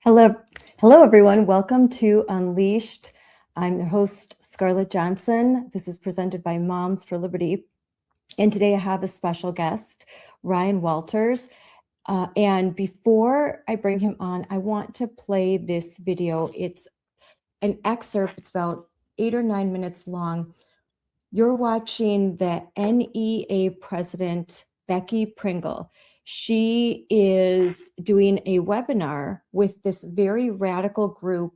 Hello, hello everyone. Welcome to Unleashed. I'm the host, Scarlett Johnson. This is presented by Moms for Liberty. And today I have a special guest, Ryan Walters. And before I bring him on, I want to play this video. It's an excerpt. It's about 8 or 9 minutes long. You're watching the NEA president, Becky Pringle. She is doing a webinar with this very radical group.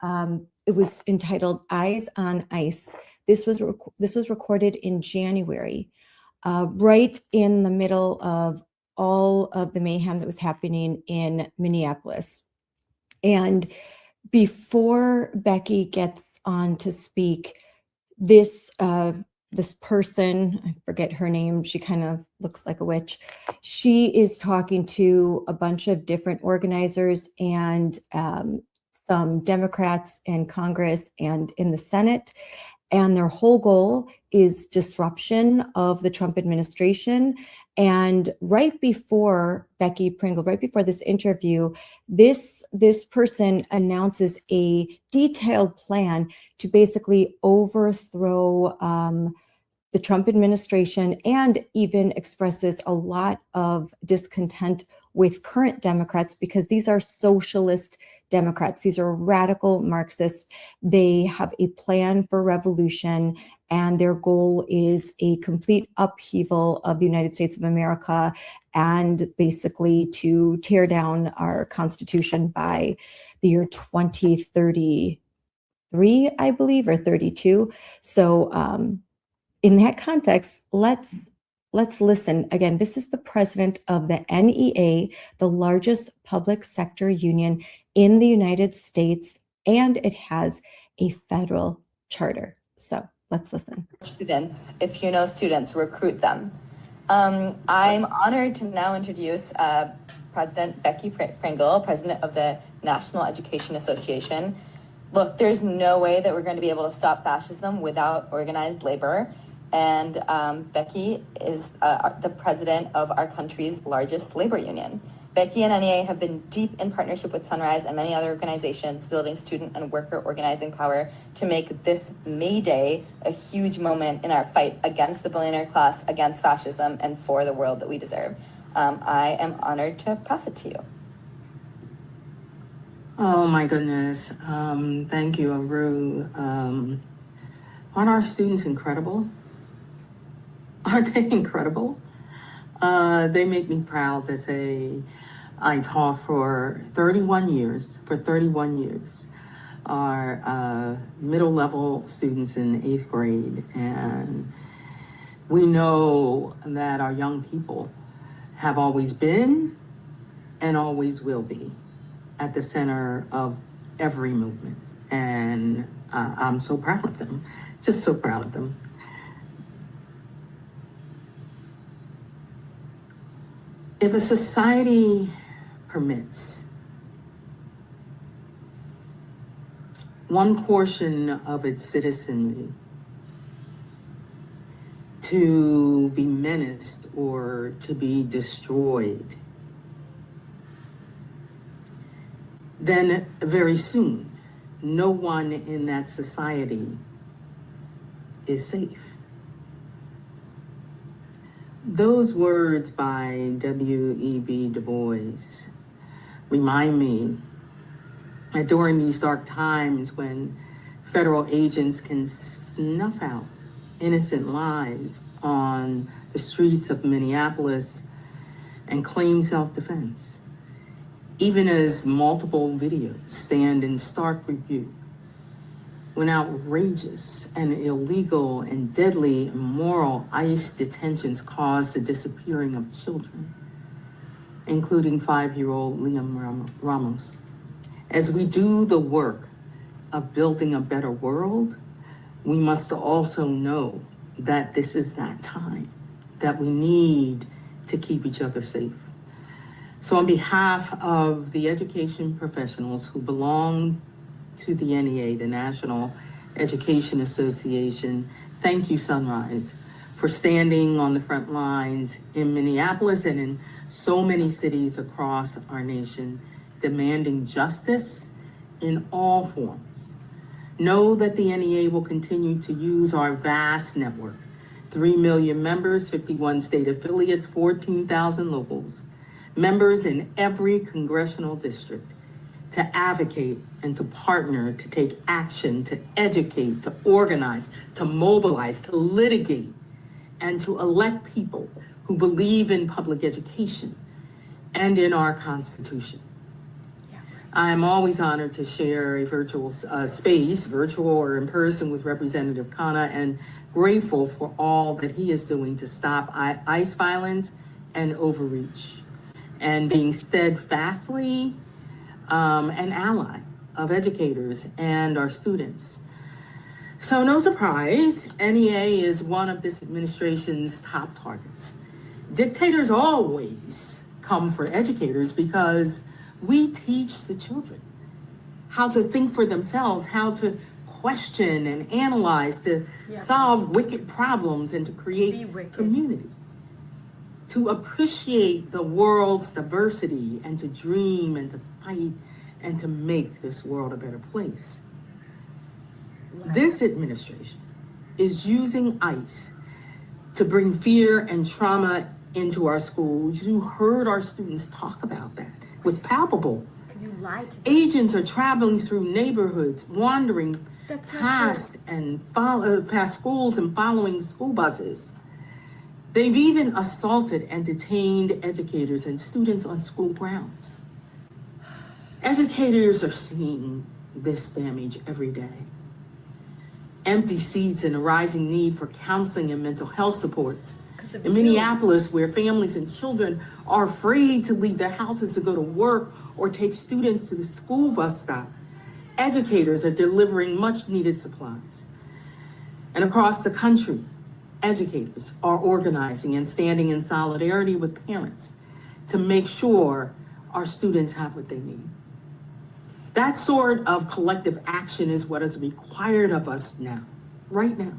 It was entitled Eyes on Ice. This was recorded in January, right in the middle of all of the mayhem that was happening in Minneapolis. And before Becky gets on to speak, this person, I forget her name, she kind of looks like a witch. She is talking to a bunch of different organizers and some Democrats in Congress and in the Senate. And their whole goal is disruption of the Trump administration. And right before Becky Pringle, right before this interview, this person announces a detailed plan to basically overthrow the Trump administration, and even expresses a lot of discontent with current Democrats because these are socialist Democrats. These are radical Marxists. They have a plan for revolution, and their goal is a complete upheaval of the United States of America and basically to tear down our Constitution by the year 2033, I believe, or 32. So in that context, let's listen. Again, this is the president of the NEA, the largest public sector union in the United States, and it has a federal charter. So let's listen. Students, if you know students, recruit them. I'm honored to now introduce President Becky Pringle, president of the National Education Association. Look, there's no way that we're going to be able to stop fascism without organized labor. And Becky is the president of our country's largest labor union. Becky and NEA have been deep in partnership with Sunrise and many other organizations, building student and worker organizing power to make this May Day a huge moment in our fight against the billionaire class, against fascism, and for the world that we deserve. I am honored to pass it to you. Oh my goodness. Thank you, Aru. Aren't our students incredible? Aren't they incredible? They make me proud to say I taught for 31 years, our middle level students in 8th grade. And we know that our young people have always been and always will be at the center of every movement. And I'm so proud of them, just so proud of them. If a society permits one portion of its citizenry to be menaced or to be destroyed, then very soon, no one in that society is safe. Those words by W.E.B. Du Bois remind me that during these dark times when federal agents can snuff out innocent lives on the streets of Minneapolis and claim self-defense, even as multiple videos stand in stark rebuke, when outrageous and illegal and deadly immoral ICE detentions cause the disappearing of children, including 5-year-old Liam Ramos. As we do the work of building a better world, we must also know that this is that time, that we need to keep each other safe. So on behalf of the education professionals who belong to the NEA, the National Education Association, thank you, Sunrise, for standing on the front lines in Minneapolis and in so many cities across our nation demanding justice in all forms. Know that the NEA will continue to use our vast network, 3 million members, 51 state affiliates, 14,000 locals, members in every congressional district, to advocate and to partner, to take action, to educate, to organize, to mobilize, to litigate, and to elect people who believe in public education and in our Constitution. I'm always honored to share a virtual space, virtual or in person, with Representative Khanna, and grateful for all that he is doing to stop ICE violence and overreach, and being steadfastly an ally of educators and our students. So no surprise, NEA is one of this administration's top targets. Dictators always come for educators because we teach the children how to think for themselves, how to question and analyze, to solve wicked problems, and to create community, to appreciate the world's diversity, and to dream and to fight and to make this world a better place. This administration is using ICE to bring fear and trauma into our schools. You heard our students talk about that. It was palpable. Because you lied to them. Agents are traveling through neighborhoods, wandering past schools and following school buses. They've even assaulted and detained educators and students on school grounds. Educators are seeing this damage every day. Empty seats and a rising need for counseling and mental health supports. In Minneapolis, where families and children are afraid to leave their houses to go to work or take students to the school bus stop, educators are delivering much needed supplies. And across the country, educators are organizing and standing in solidarity with parents to make sure our students have what they need. That sort of collective action is what is required of us now, right now.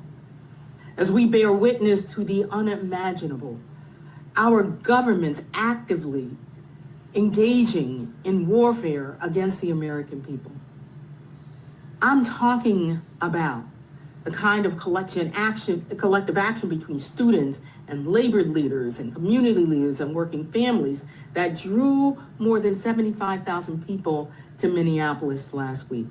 As we bear witness to the unimaginable, our government's actively engaging in warfare against the American people. I'm talking about the kind of collective action between students and labor leaders and community leaders and working families that drew more than 75,000 people to Minneapolis last week.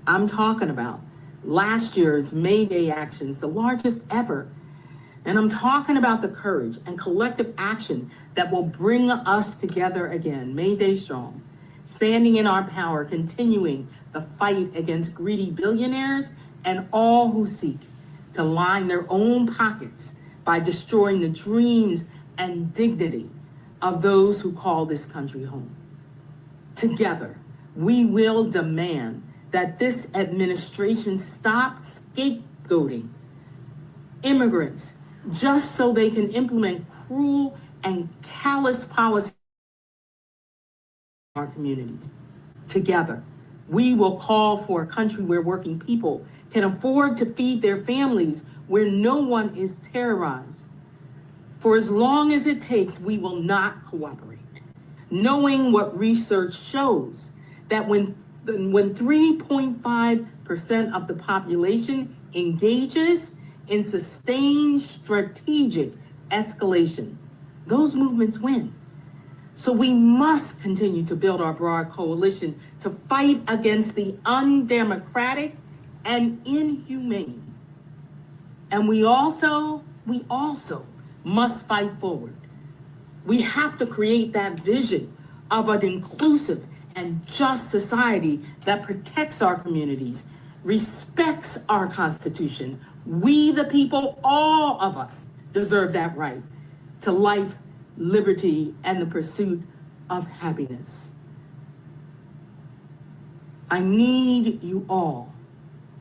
I'm talking about last year's May Day actions, the largest ever. And I'm talking about the courage and collective action that will bring us together again, May Day strong, standing in our power, continuing the fight against greedy billionaires and all who seek to line their own pockets by destroying the dreams and dignity of those who call this country home. Together, we will demand that this administration stop scapegoating immigrants just so they can implement cruel and callous policies in our communities. Together, we will call for a country where working people can afford to feed their families, where no one is terrorized. For as long as it takes, we will not cooperate, knowing what research shows, that when 3.5% of the population engages in sustained strategic escalation, those movements win. So we must continue to build our broad coalition to fight against the undemocratic and inhumane. And we also must fight forward. We have to create that vision of an inclusive and just society that protects our communities, respects our Constitution. We, the people, all of us, deserve that right to life, liberty, and the pursuit of happiness. I need you all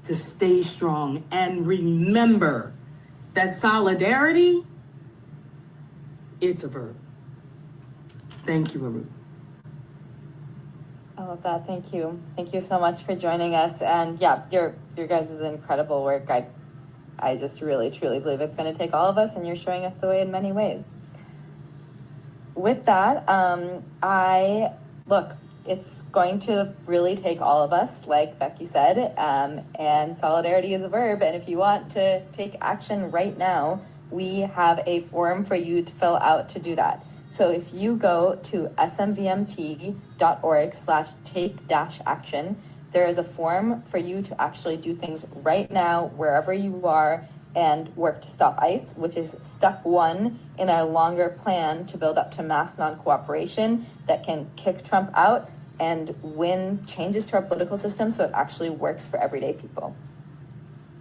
to stay strong and remember that solidarity, it's a verb. Thank you, Arun. I love that. Thank you. Thank you so much for joining us. And yeah, your guys' incredible work. I just really, truly believe it's going to take all of us, and you're showing us the way in many ways. With that, it's going to really take all of us, like Becky said, and solidarity is a verb. And if you want to take action right now, we have a form for you to fill out to do that. So if you go to smvmt.org/take-action, there is a form for you to actually do things right now, wherever you are, and work to stop ICE, which is step one in our longer plan to build up to mass non-cooperation that can kick Trump out and win changes to our political system so it actually works for everyday people.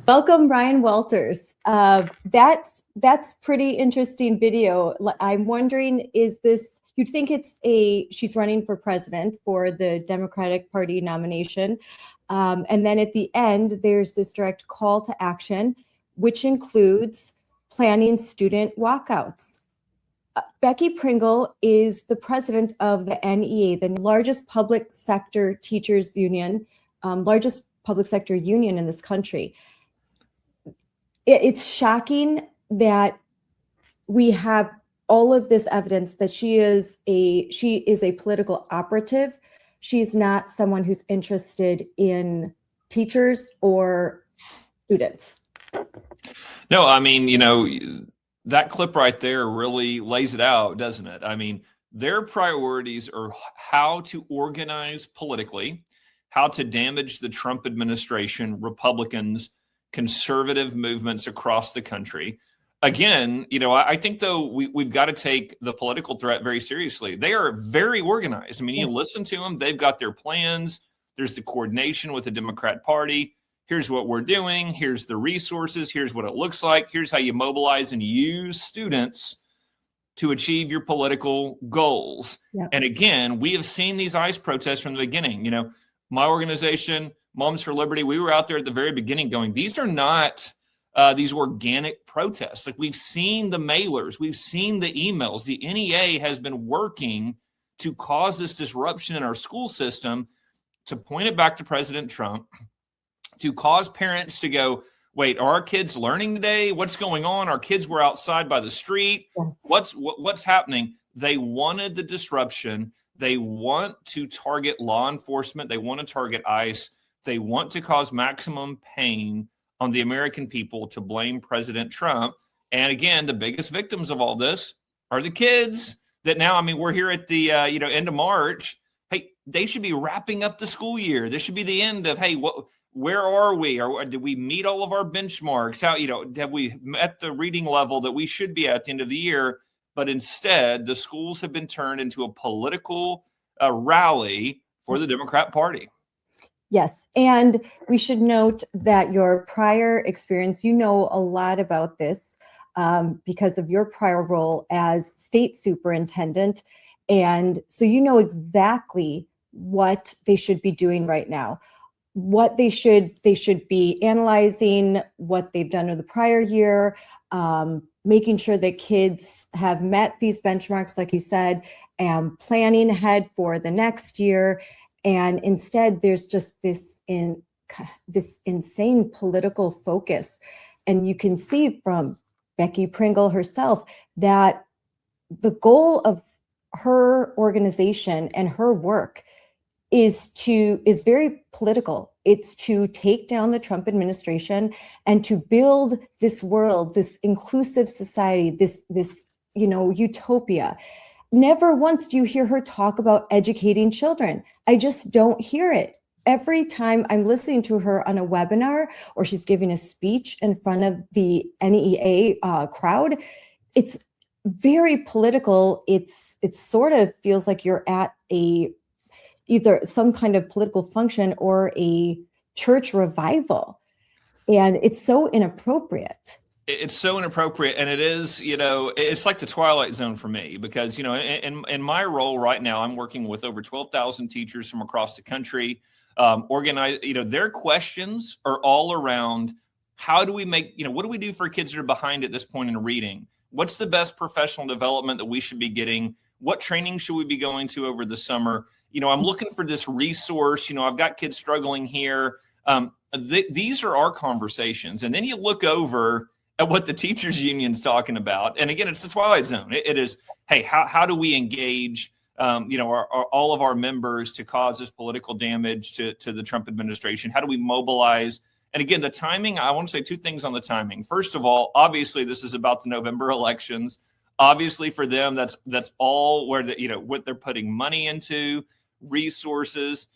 Welcome, Ryan Walters. That's pretty interesting video. I'm wondering, is this, you'd think she's running for president for the Democratic Party nomination. And then at the end, there's this direct call to action, which includes planning student walkouts. Becky Pringle is the president of the NEA, the largest public sector teachers union, largest public sector union in this country. It's shocking that we have all of this evidence that she is a political operative. She's not someone who's interested in teachers or students. No, I mean, that clip right there really lays it out, doesn't it? I mean, their priorities are how to organize politically, how to damage the Trump administration, Republicans, conservative movements across the country. Again, I think, though, we've got to take the political threat very seriously. They are very organized. I mean, you listen to them. They've got their plans. There's the coordination with the Democrat Party. Here's what we're doing. Here's the resources. Here's what it looks like. Here's how you mobilize and use students to achieve your political goals. Yep. And again, we have seen these ICE protests from the beginning. My organization, Moms for Liberty, we were out there at the very beginning going, these are not these organic protests. Like, we've seen the mailers, we've seen the emails. The NEA has been working to cause this disruption in our school system, to point it back to President Trump, to cause parents to go, wait, are our kids learning today? What's going on? Our kids were outside by the street. Yes. What's happening? They wanted the disruption. They want to target law enforcement. They want to target ICE. They want to cause maximum pain on the American people, to blame President Trump. And again, the biggest victims of all this are the kids that now, I mean, we're here at the end of March. Hey, they should be wrapping up the school year. This should be the end of, hey, where are we? Or did we meet all of our benchmarks? How, have we met the reading level that we should be at the end of the year? But instead, the schools have been turned into a political rally for the Democrat Party. Yes. And we should note that your prior experience, a lot about this because of your prior role as state superintendent. And so exactly what they should be doing right now, what they should be analyzing, what they've done in the prior year, making sure that kids have met these benchmarks, like you said, and planning ahead for the next year. And instead, there's just this insane political focus. And you can see from Becky Pringle herself that the goal of her organization and her work is very political. It's to take down the Trump administration and to build this world, this inclusive society, this utopia. Never once do you hear her talk about educating children. I just don't hear it. Every time I'm listening to her on a webinar or she's giving a speech in front of the NEA crowd, it's very political. It sort of feels like you're at either some kind of political function or a church revival. And it's so inappropriate. It's so inappropriate. And it is, it's like the Twilight Zone for me, because, in my role right now, I'm working with over 12,000 teachers from across the country. Their questions are all around, how do we make, what do we do for kids that are behind at this point in reading? What's the best professional development that we should be getting? What training should we be going to over the summer? I'm looking for this resource. I've got kids struggling here. These are our conversations. And then you look over at what the teachers union's talking about. And again, it's the Twilight Zone. It is, hey, how do we engage all of our members to cause this political damage to the Trump administration? How do we mobilize? And again, the timing, I want to say two things on the timing. First of all, obviously, this is about the November elections. Obviously, for them, that's all where what they're putting money into, resources,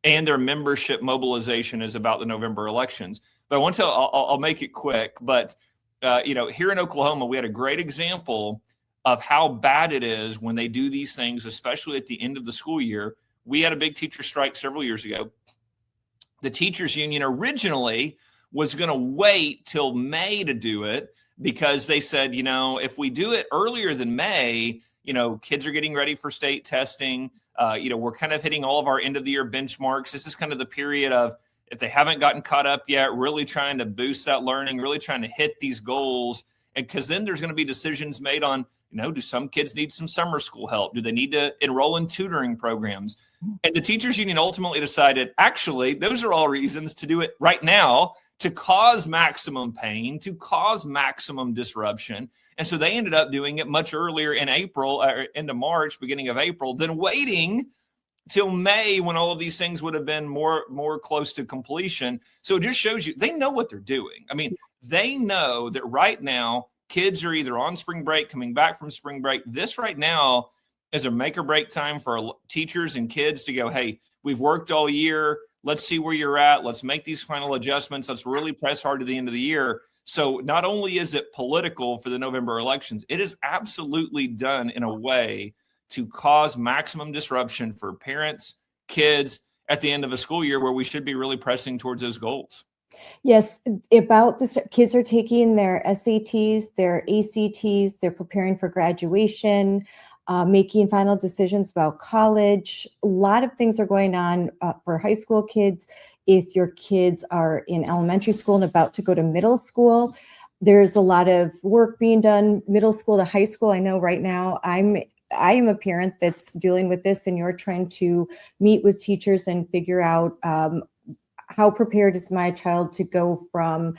and their membership mobilization is about the November elections. But I want to, I'll make it quick. But here in Oklahoma, we had a great example of how bad it is when they do these things, especially at the end of the school year. We had a big teacher strike several years ago. The teachers union originally was going to wait till May to do it because they said, if we do it earlier than May, kids are getting ready for state testing. We're kind of hitting all of our end of the year benchmarks. This is kind of the period of, if they haven't gotten caught up yet, really trying to boost that learning, really trying to hit these goals. And because then there's going to be decisions made on, do some kids need some summer school help? Do they need to enroll in tutoring programs? And the teachers union ultimately decided, actually, those are all reasons to do it right now, to cause maximum pain, to cause maximum disruption. And so they ended up doing it much earlier in April, or into March, beginning of April, than waiting till May when all of these things would have been more close to completion. So it just shows you they know what they're doing. I mean, they know that right now kids are either on spring break, coming back from spring break. This right now is a make or break time for teachers and kids to go, hey, we've worked all year. Let's see where you're at. Let's make these final adjustments. Let's really press hard to the end of the year. So not only is it political for the November elections, it is absolutely done in a way to cause maximum disruption for parents, kids at the end of a school year where we should be really pressing towards those goals. Yes, about this, kids are taking their SATs, their ACTs, they're preparing for graduation, making final decisions about college. A lot of things are going on for high school kids. If your kids are in elementary school and about to go to middle school, there's a lot of work being done, middle school to high school. I know right now I am a parent that's dealing with this, and you're trying to meet with teachers and figure out how prepared is my child to go from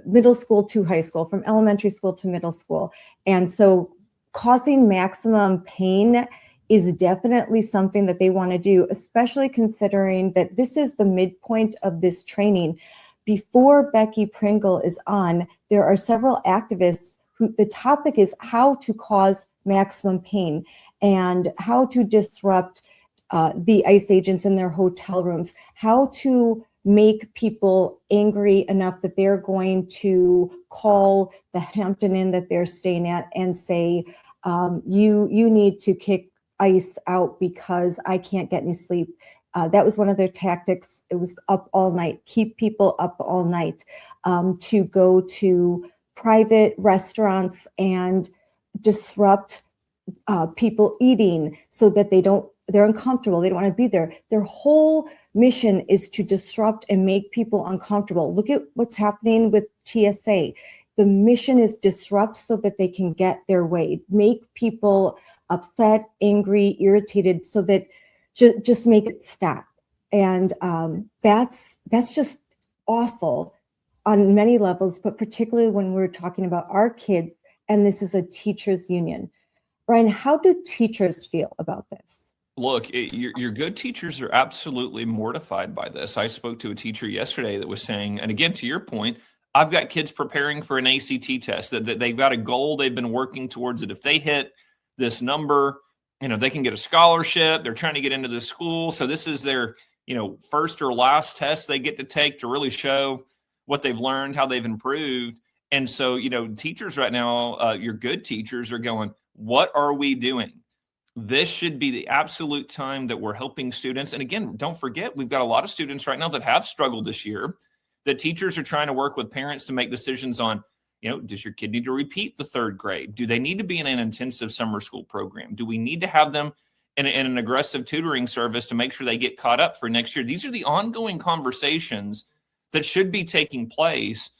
middle school to high school, from elementary school to middle school. And so causing maximum pain is definitely something that they want to do, especially considering that this is the midpoint of this training. Before Becky Pringle is on, there are several activists who the topic is how to cause maximum pain and how to disrupt the ICE agents in their hotel rooms, how to make people angry enough that they're going to call the Hampton Inn that they're staying at and say, you need to kick ICE out because I can't get any sleep. That was one of their tactics. It was up all night, keep people up all night, to go to private restaurants and disrupt people eating so that they're uncomfortable. They don't want to be there. Their whole mission is to disrupt and make people uncomfortable. Look at what's happening with TSA. The mission is disrupt so that they can get their way, make people upset, angry, irritated, so that just make it stop. And that's just awful on many levels, but particularly when we're talking about our kids, and this is a teachers union. Ryan, how do teachers feel about this? Look, your good teachers are absolutely mortified by this. I spoke to a teacher yesterday that was saying, and again, to your point, I've got kids preparing for an ACT test, that they've got a goal, they've been working towards it. If they hit this number, they can get a scholarship. They're trying to get into the school. So this is their, first or last test they get to take to really show what they've learned, how they've improved. And so, teachers right now, your good teachers are going, what are we doing? This should be the absolute time that we're helping students. And again, don't forget, we've got a lot of students right now that have struggled this year, that teachers are trying to work with parents to make decisions on, does your kid need to repeat the third grade? Do they need to be in an intensive summer school program? Do we need to have them in an aggressive tutoring service to make sure they get caught up for next year? These are the ongoing conversations that should be taking place,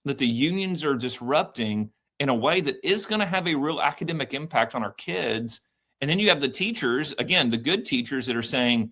that the unions are disrupting in a way that is going to have a real academic impact on our kids. And then you have the teachers, again, the good teachers that are saying,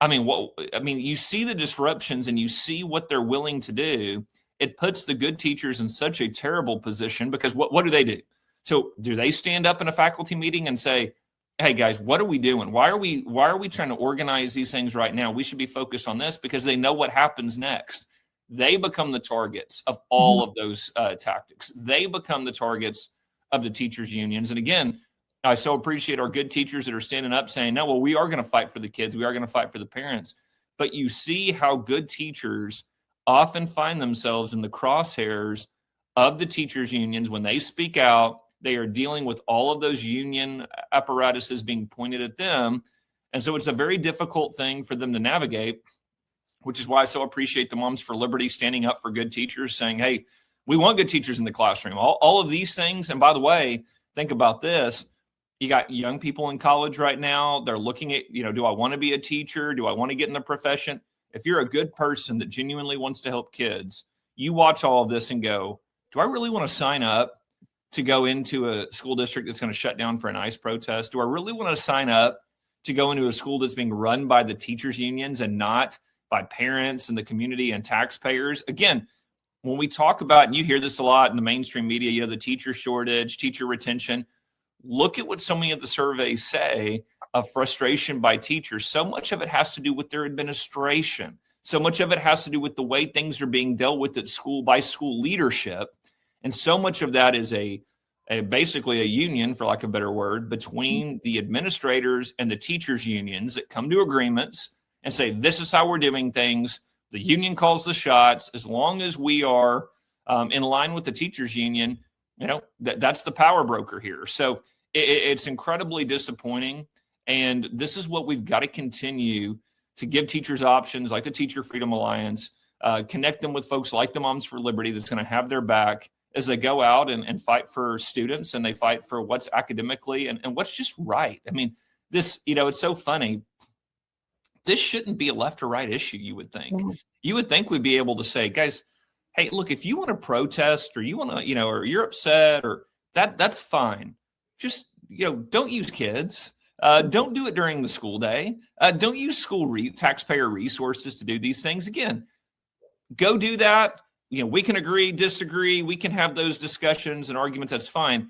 you see the disruptions and you see what they're willing to do. It puts the good teachers in such a terrible position because what do they do? So do they stand up in a faculty meeting and say, hey guys, what are we doing? Why are we trying to organize these things right now? We should be focused on this, because they know what happens next. They become the targets of all of those tactics. They become the targets of the teachers' unions. And again, I so appreciate our good teachers that are standing up saying, no, well, we are going to fight for the kids. We are going to fight for the parents. But you see how good teachers often find themselves in the crosshairs of the teachers' unions. When they speak out, they are dealing with all of those union apparatuses being pointed at them. And so it's a very difficult thing for them to navigate, which is why I so appreciate the Moms for Liberty standing up for good teachers, saying, hey, we want good teachers in the classroom. All of these things. And by the way, think about this. You got young people in college right now. They're looking at, do I want to be a teacher? Do I want to get in the profession? If you're a good person that genuinely wants to help kids, you watch all of this and go, do I really want to sign up to go into a school district that's going to shut down for an ICE protest? Do I really want to sign up to go into a school that's being run by the teachers unions and not by parents and the community and taxpayers? Again, when we talk about, and you hear this a lot in the mainstream media, the teacher shortage, teacher retention, look at what so many of the surveys say of frustration by teachers. So much of it has to do with their administration. So much of it has to do with the way things are being dealt with at school by school leadership. And so much of that is basically a union, for lack of a better word, between the administrators and the teachers unions that come to agreements and say, this is how we're doing things. The union calls the shots. As long as we are in line with the teachers union, that's the power broker here. So it's incredibly disappointing. And this is what we've got to continue to give teachers options like the Teacher Freedom Alliance, connect them with folks like the Moms for Liberty that's going to have their back as they go out and fight for students, and they fight for what's academically and what's just right. I mean, this, it's so funny. This shouldn't be a left or right issue, you would think. Yeah. You would think we'd be able to say, guys, hey, look, if you want to protest or you want to, or you're upset or that's fine. Just, don't use kids. Don't do it during the school day. Don't use school taxpayer resources to do these things. Again, go do that. We can agree, disagree. We can have those discussions and arguments. That's fine.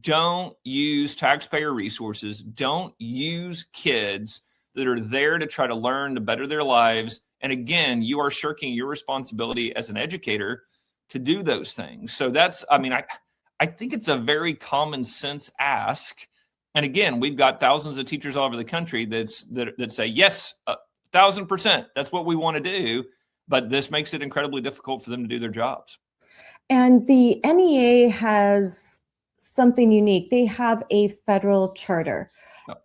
Don't use taxpayer resources. Don't use kids that are there to try to learn to better their lives. And again, you are shirking your responsibility as an educator to do those things. So I think it's a very common sense ask. And again, we've got thousands of teachers all over the country that say, yes, 1,000%, that's what we want to do. But this makes it incredibly difficult for them to do their jobs. And the NEA has something unique. They have a federal charter.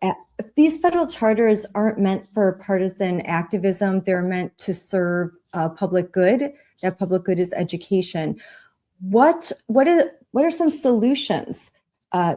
Oh. These federal charters aren't meant for partisan activism. They're meant to serve public good. That public good is education. What are some solutions? I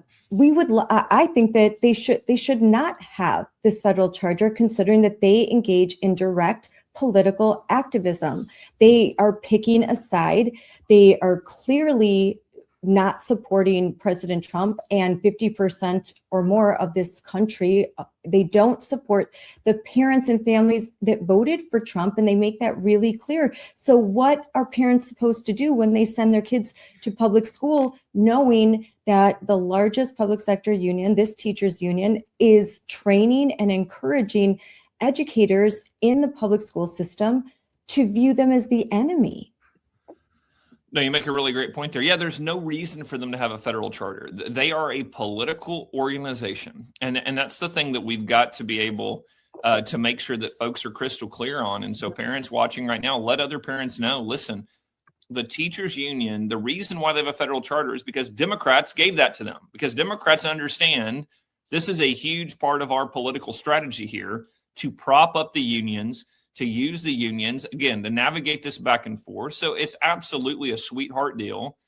think that they should not have this federal charter, considering that they engage in direct political activism. They are picking a side. They are clearly not supporting President Trump, and 50% or more of this country, they don't support the parents and families that voted for Trump, and they make that really clear. So what are parents supposed to do when they send their kids to public school, knowing that the largest public sector union, this teachers union, is training and encouraging educators in the public school system to view them as the enemy? No, you make a really great point there. Yeah, there's no reason for them to have a federal charter. They are a political organization. And that's the thing that we've got to be able to make sure that folks are crystal clear on. And so parents watching right now, let other parents know, listen, the teachers union, the reason why they have a federal charter is because Democrats gave that to them, because Democrats understand this is a huge part of our political strategy here to prop up the unions, to use the unions, again, to navigate this back and forth. So it's absolutely a sweetheart deal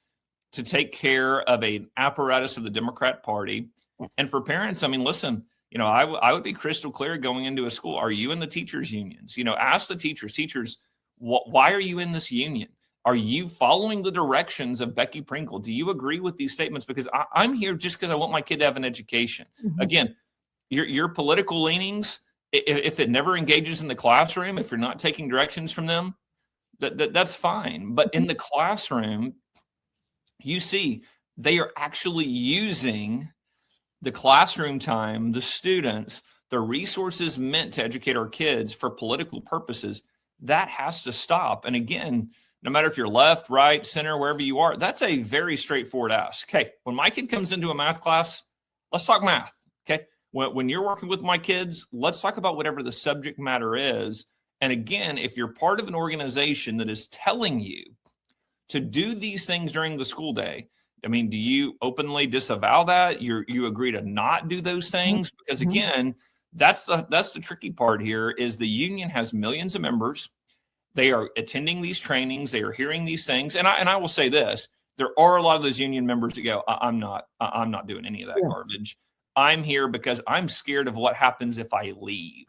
to take care of an apparatus of the Democrat Party. And for parents, listen, I would be crystal clear going into a school. Are you in the teachers unions? Ask the teachers, why are you in this union? Are you following the directions of Becky Pringle? Do you agree with these statements? Because I'm here just because I want my kid to have an education. Mm-hmm. Again, your political leanings, if it never engages in the classroom, if you're not taking directions from them, that's fine. But in the classroom, you see they are actually using the classroom time, the students, the resources meant to educate our kids for political purposes, that has to stop. And again, no matter if you're left, right, center, wherever you are, that's a very straightforward ask. Okay, when my kid comes into a math class, let's talk math. Okay, when you're working with my kids, let's talk about whatever the subject matter is. And again, if you're part of an organization that is telling you to do these things during the school day, I mean, do you openly disavow that? You agree to not do those things? Because again, that's the tricky part here is the union has millions of members. They are attending these trainings. They are hearing these things. And I will say this, there are a lot of those union members that go, I'm not doing any of that garbage. I'm here because I'm scared of what happens if I leave.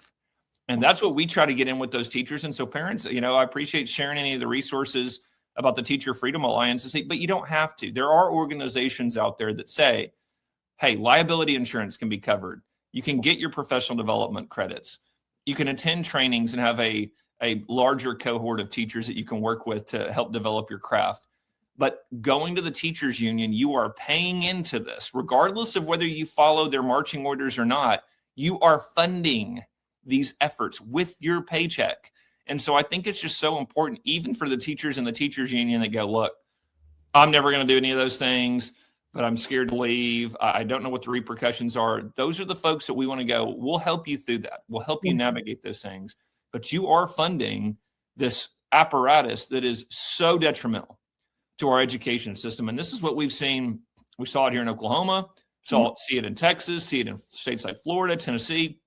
And that's what we try to get in with those teachers. And so parents, I appreciate sharing any of the resources about the Teacher Freedom Alliance to say, but you don't have to. There are organizations out there that say, hey, liability insurance can be covered. You can get your professional development credits. You can attend trainings and have a larger cohort of teachers that you can work with to help develop your craft. But going to the teachers union, you are paying into this, regardless of whether you follow their marching orders or not. You are funding these efforts with your paycheck. And so I think it's just so important, even for the teachers in the teachers union that go, look, I'm never going to do any of those things, but I'm scared to leave. I don't know what the repercussions are. Those are the folks that we want to go, we'll help you through that. We'll help you navigate those things. But you are funding this apparatus that is so detrimental to our education system. And this is what we've seen. We saw it here in Oklahoma, see it in Texas, see it in states like Florida, Tennessee.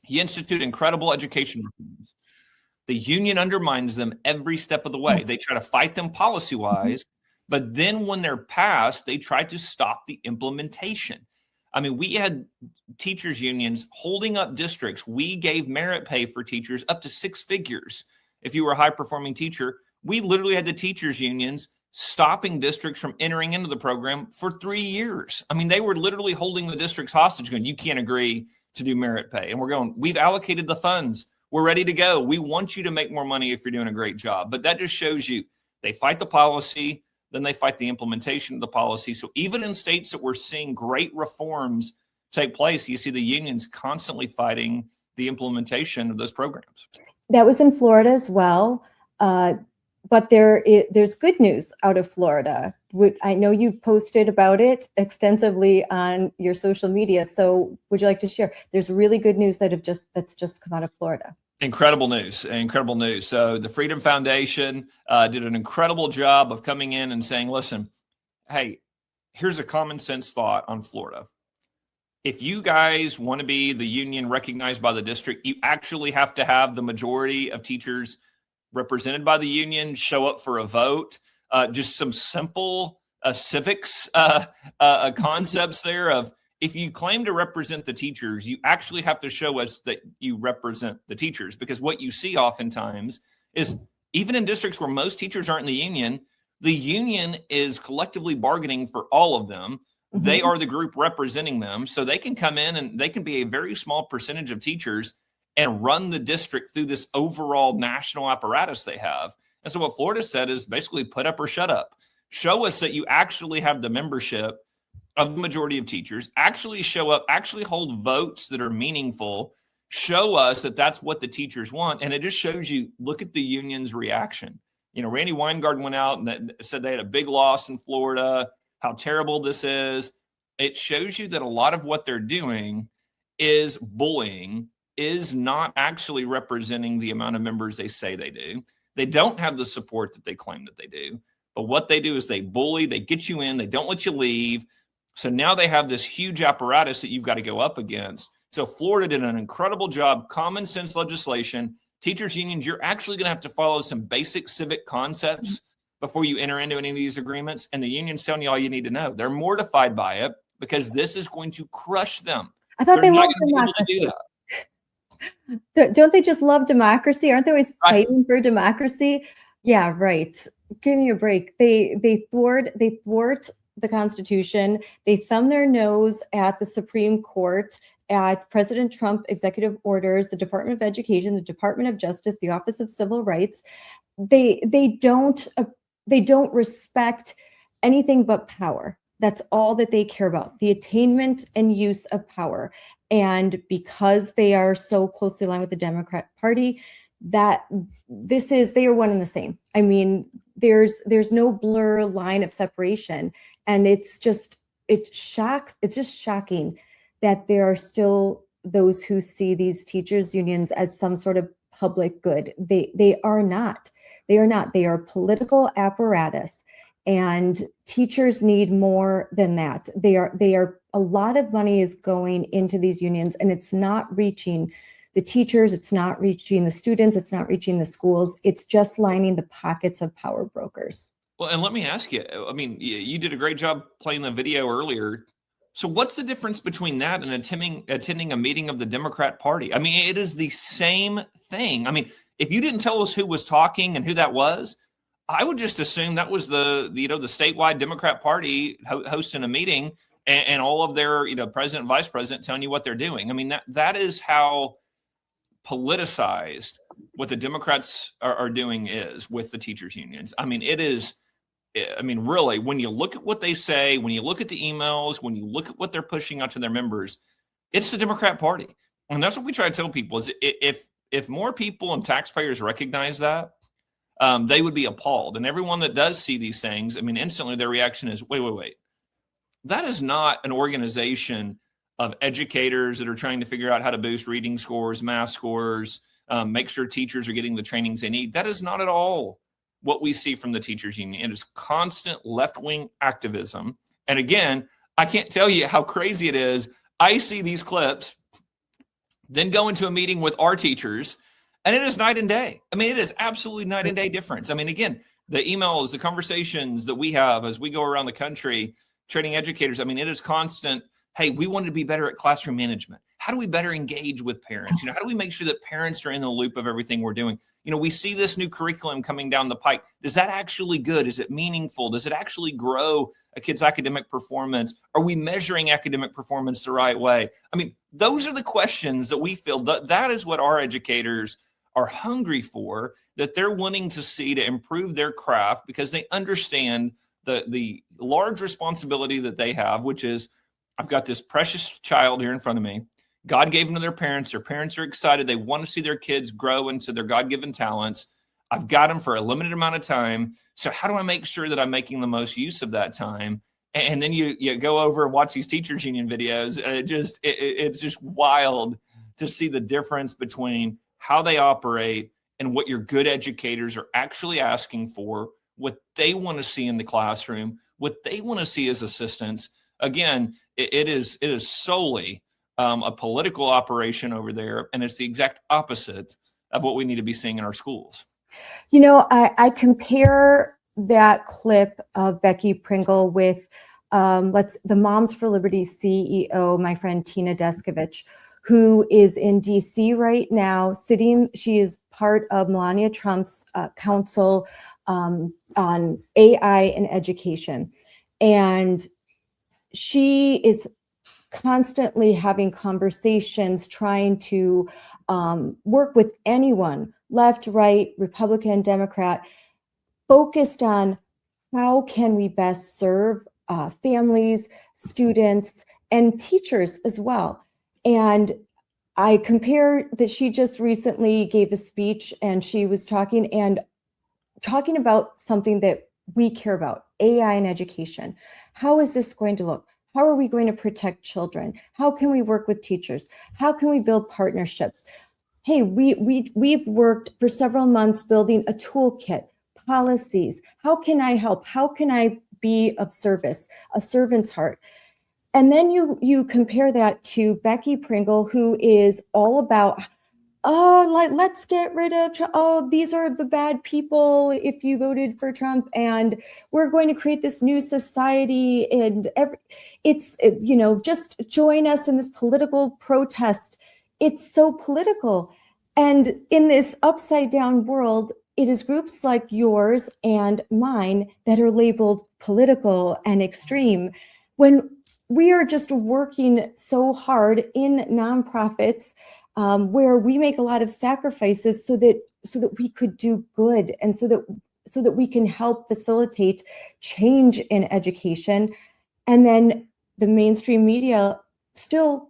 You institute incredible education reforms. The union undermines them every step of the way. They try to fight them policy-wise, but then when they're passed, they try to stop the implementation. I mean, we had teachers unions holding up districts. We gave merit pay for teachers up to 6 figures. If you were a high-performing teacher, we literally had the teachers unions stopping districts from entering into the program for 3 years. I mean, they were literally holding the districts hostage going, you can't agree to do merit pay. And we're going, we've allocated the funds. We're ready to go. We want you to make more money if you're doing a great job. But that just shows you they fight the policy, then they fight the implementation of the policy. So even in states that we're seeing great reforms take place, you see the unions constantly fighting the implementation of those programs. That was in Florida as well. But there's good news out of Florida. I know you posted about it extensively on your social media. So would you like to share? There's really good news that's just come out of Florida. Incredible news. So the Freedom Foundation did an incredible job of coming in and saying, listen, hey, here's a common sense thought on Florida. If you guys want to be the union recognized by the district, you actually have to have the majority of teachers represented by the union show up for a vote. Just some simple civics concepts there of, if you claim to represent the teachers, you actually have to show us that you represent the teachers. Because what you see oftentimes is, even in districts where most teachers aren't in the union is collectively bargaining for all of them. Mm-hmm. They are the group representing them. So they can come in and they can be a very small percentage of teachers and run the district through this overall national apparatus they have. And so what Florida said is basically put up or shut up. Show us that you actually have the membership of the majority of teachers, actually show up, actually hold votes that are meaningful, show us that that's what the teachers want. And it just shows you, look at the union's reaction. Randy Weingard went out and said they had a big loss in Florida, how terrible this is. It shows you that a lot of what they're doing is bullying, is not actually representing the amount of members they say they do. They don't have the support that they claim that they do. But what they do is they bully, they get you in, they don't let you leave. So now they have this huge apparatus that you've got to go up against. So Florida did an incredible job, common sense legislation. Teachers unions, you're actually going to have to follow some basic civic concepts before you enter into any of these agreements. And the union's telling you all you need to know. They're mortified by it because this is going to crush them. I thought they loved democracy. Don't they just love democracy? Aren't they always fighting for democracy? Yeah, right. Give me a break. They thwart the Constitution. They thumb their nose at the Supreme Court, at President Trump executive orders, the Department of Education, the Department of Justice, the Office of Civil Rights. They don't respect anything but power. That's all that they care about, the attainment and use of power. And because they are so closely aligned with the Democrat Party, that they are one and the same. I mean, there's no blur line of separation. And it's just shocking that there are still those who see these teachers unions as some sort of public good. They are not. They are not. They are political apparatus. And teachers need more than that. They are a lot of money is going into these unions, and it's not reaching the teachers, it's not reaching the students, it's not reaching the schools. It's just lining the pockets of power brokers. Well, and let me ask you, I mean, you did a great job playing the video earlier. So what's the difference between that and attending a meeting of the Democrat Party? I mean, it is the same thing. I mean, if you didn't tell us who was talking and who that was, I would just assume that was the statewide Democrat Party hosting a meeting and all of their, president and vice president telling you what they're doing. I mean, that is how politicized what the Democrats are doing is with the teachers unions. I mean, really, when you look at what they say, when you look at the emails, when you look at what they're pushing out to their members, it's the Democrat Party. And that's what we try to tell people is if more people and taxpayers recognize that, they would be appalled. And everyone that does see these things, I mean, instantly their reaction is, wait. That is not an organization of educators that are trying to figure out how to boost reading scores, math scores, make sure teachers are getting the trainings they need. That is not at all what we see from the teachers union. It is constant left-wing activism. And again, I can't tell you how crazy it is. I see these clips, then go into a meeting with our teachers, and it is night and day. I mean, it is absolutely night and day difference. I mean, again, the emails, the conversations that we have as we go around the country, training educators, I mean, it is constant. Hey, we want to be better at classroom management. How do we better engage with parents? How do we make sure that parents are in the loop of everything we're doing? We see this new curriculum coming down the pike. Is that actually good? Is it meaningful? Does it actually grow a kid's academic performance? Are we measuring academic performance the right way? I mean, those are the questions that we feel that is what our educators are hungry for, that they're wanting to see to improve their craft because they understand the large responsibility that they have, which is, I've got this precious child here in front of me. God gave them to their parents. Their parents are excited. They want to see their kids grow into their God-given talents. I've got them for a limited amount of time. So how do I make sure that I'm making the most use of that time? And then you go over and watch these teachers union videos. And it's just wild to see the difference between how they operate and what your good educators are actually asking for, what they want to see in the classroom, what they want to see as assistants. Again, it is solely a political operation over there, and it's the exact opposite of what we need to be seeing in our schools. I compare that clip of Becky Pringle with the Moms for Liberty CEO, my friend Tina Descovich, who is in DC right now she is part of Melania Trump's council on AI and education. And she is constantly having conversations, trying to work with anyone, left, right, Republican, Democrat, focused on how can we best serve families, students, and teachers as well. And I compare that she just recently gave a speech and she was talking about something that we care about, AI and education. How is this going to look? How are we going to protect children? How can we work with teachers? How can we build partnerships? Hey, we've worked for several months building a toolkit, policies. How can I help? How can I be of service? A servant's heart. And then you compare that to Becky Pringle, who is all about, let's get rid of, these are the bad people if you voted for Trump, and we're going to create this new society, and just join us in this political protest. It's so political. And in this upside down world, it is groups like yours and mine that are labeled political and extreme, when we are just working so hard in nonprofits where we make a lot of sacrifices so that we could do good, and so that we can help facilitate change in education. And then the mainstream media still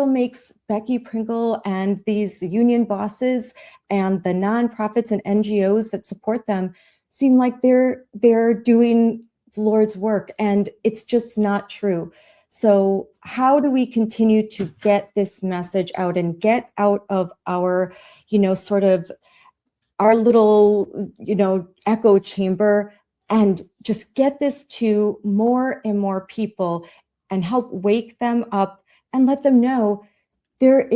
makes Becky Pringle and these union bosses and the nonprofits and NGOs that support them seem like they're doing the Lord's work, and it's just not true. So how do we continue to get this message out and get out of our, sort of our little, echo chamber, and just get this to more and more people and help wake them up and let them know there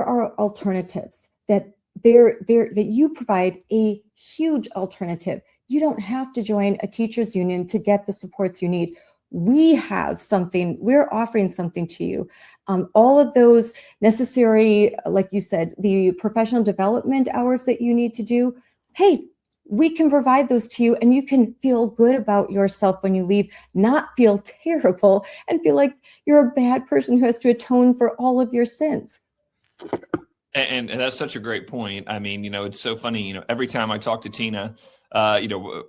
are alternatives, that you provide a huge alternative. You don't have to join a teachers union to get the supports you need. We have something, we're offering something to you. All of those necessary, like you said, the professional development hours that you need to do, hey, we can provide those to you, and you can feel good about yourself when you leave, not feel terrible and feel like you're a bad person who has to atone for all of your sins. And that's such a great point. I mean, it's so funny, every time I talk to Tina,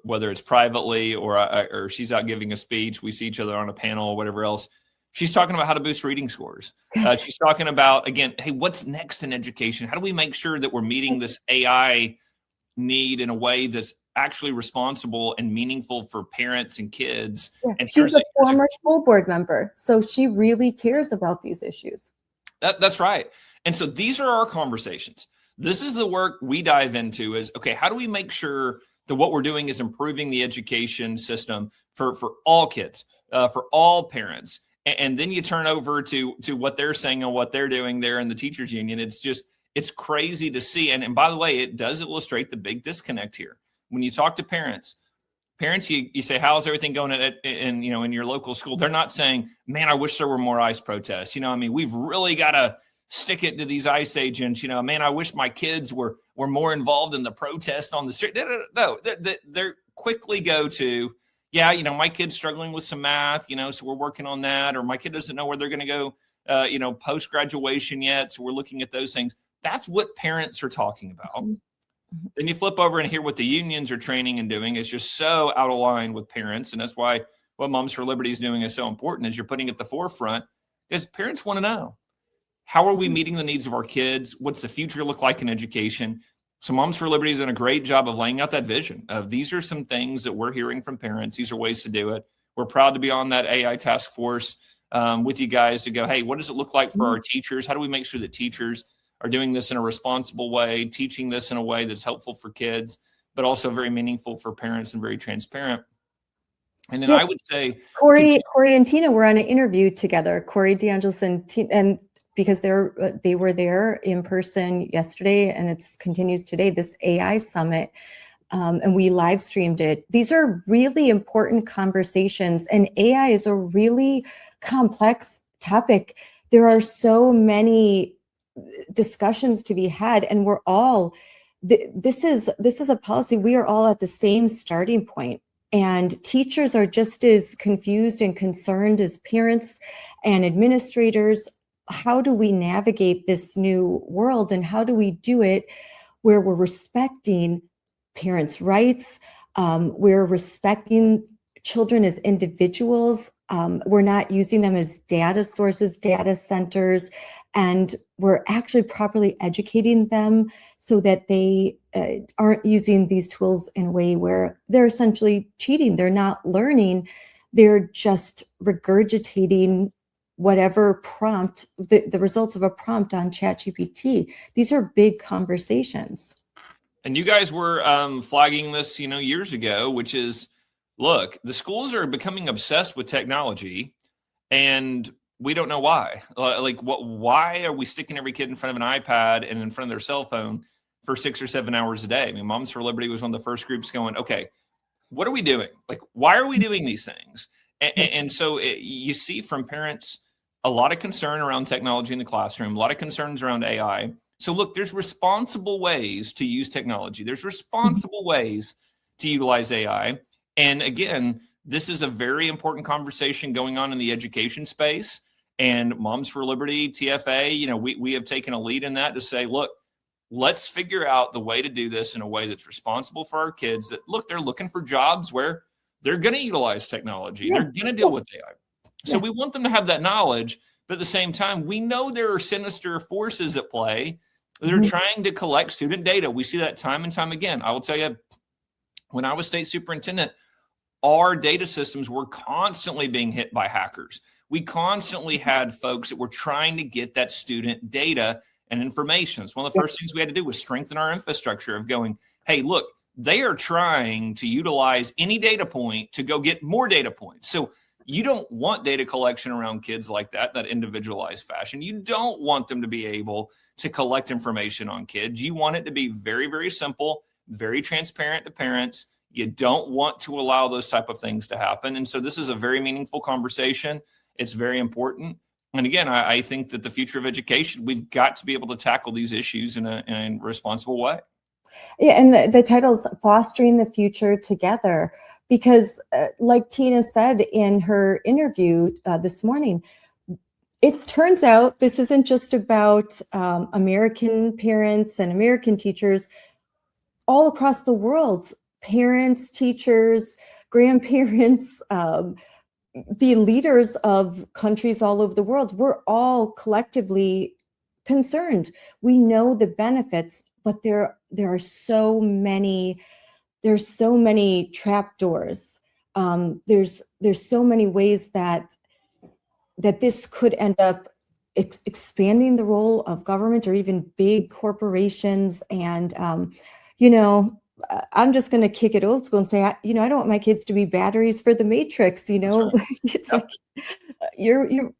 whether it's privately or she's out giving a speech, we see each other on a panel or whatever else. She's talking about how to boost reading scores. Yes. She's talking about, again, hey, what's next in education? How do we make sure that we're meeting this AI need in a way that's actually responsible and meaningful for parents and kids? Yeah. And She's a former school board member, so she really cares about these issues. That's right. And so these are our conversations. This is the work we dive into is, okay, how do we make sure that what we're doing is improving the education system for all kids, for all parents? And then you turn over to what they're saying and what they're doing there in the teachers union. It's crazy to see. And by the way, it does illustrate the big disconnect here. When you talk to parents, you say, how's everything going in your local school? They're not saying, man, I wish there were more ICE protests. We've really got to stick it to these ICE agents. Man, I wish my kids were more involved in the protest on the street. No, they're quickly go to, yeah, my kid's struggling with some math, so we're working on that. Or my kid doesn't know where they're going to go, post-graduation yet. So we're looking at those things. That's what parents are talking about. Mm-hmm. Then you flip over and hear what the unions are training and doing. It's just so out of line with parents. And that's why what Moms for Liberty is doing is so important, is you're putting at the forefront, is parents want to know, how are we meeting the needs of our kids? What's the future look like in education? So Moms for Liberty has done a great job of laying out that vision of, these are some things that we're hearing from parents. These are ways to do it. We're proud to be on that AI task force with you guys to go, hey, what does it look like for our teachers? How do we make sure that teachers are doing this in a responsible way, teaching this in a way that's helpful for kids, but also very meaningful for parents and very transparent? And then I would say Corey and Tina were on an interview together. Corey DeAngelis and because they were there in person yesterday, and it continues today, this AI summit, and we live streamed it. These are really important conversations, and AI is a really complex topic. There are so many discussions to be had, and we're all, this is a policy, we are all at the same starting point. And teachers are just as confused and concerned as parents and administrators. How do we navigate this new world, and how do we do it where we're respecting parents' rights, we're respecting children as individuals, we're not using them as data sources, data centers, and we're actually properly educating them so that they aren't using these tools in a way where they're essentially cheating. They're not learning, they're just regurgitating whatever prompt, the results of a prompt on ChatGPT. These are big conversations. And you guys were flagging this, years ago, which is, look, the schools are becoming obsessed with technology, and we don't know why. Why are we sticking every kid in front of an iPad and in front of their cell phone for 6 or 7 hours a day? I mean, Moms for Liberty was one of the first groups going, okay, what are we doing? Why are we doing these things? And so you see from parents a lot of concern around technology in the classroom, a lot of concerns around AI. So look, there's responsible ways to use technology. There's responsible ways to utilize AI. And again, this is a very important conversation going on in the education space. And Moms for Liberty, TFA, we have taken a lead in that to say, look, let's figure out the way to do this in a way that's responsible for our kids, that, look, they're looking for jobs where they're going to utilize technology. Yeah. They're going to deal with AI. So we want them to have that knowledge, but at the same time, we know there are sinister forces at play that are trying to collect student data. We see that time and time again. I will tell you, when I was state superintendent, our data systems were constantly being hit by hackers. We constantly had folks that were trying to get that student data and information. So one of the first things we had to do was strengthen our infrastructure of going, hey, look, they are trying to utilize any data point to go get more data points. So you don't want data collection around kids like that individualized fashion. You don't want them to be able to collect information on kids. You want it to be very, very simple, very transparent to parents. You don't want to allow those type of things to happen. And so this is a very meaningful conversation. It's very important. And again, I think that the future of education, we've got to be able to tackle these issues in a responsible way. Yeah, and the title is Fostering the Future Together, because like Tina said in her interview this morning, it turns out this isn't just about American parents and American teachers. All across the world, parents, teachers, grandparents, the leaders of countries all over the world, we're all collectively concerned. We know the benefits, but there are so many trapdoors. There's so many ways that this could end up expanding the role of government or even big corporations. And I'm just going to kick it old school and say, I don't want my kids to be batteries for the Matrix. It's like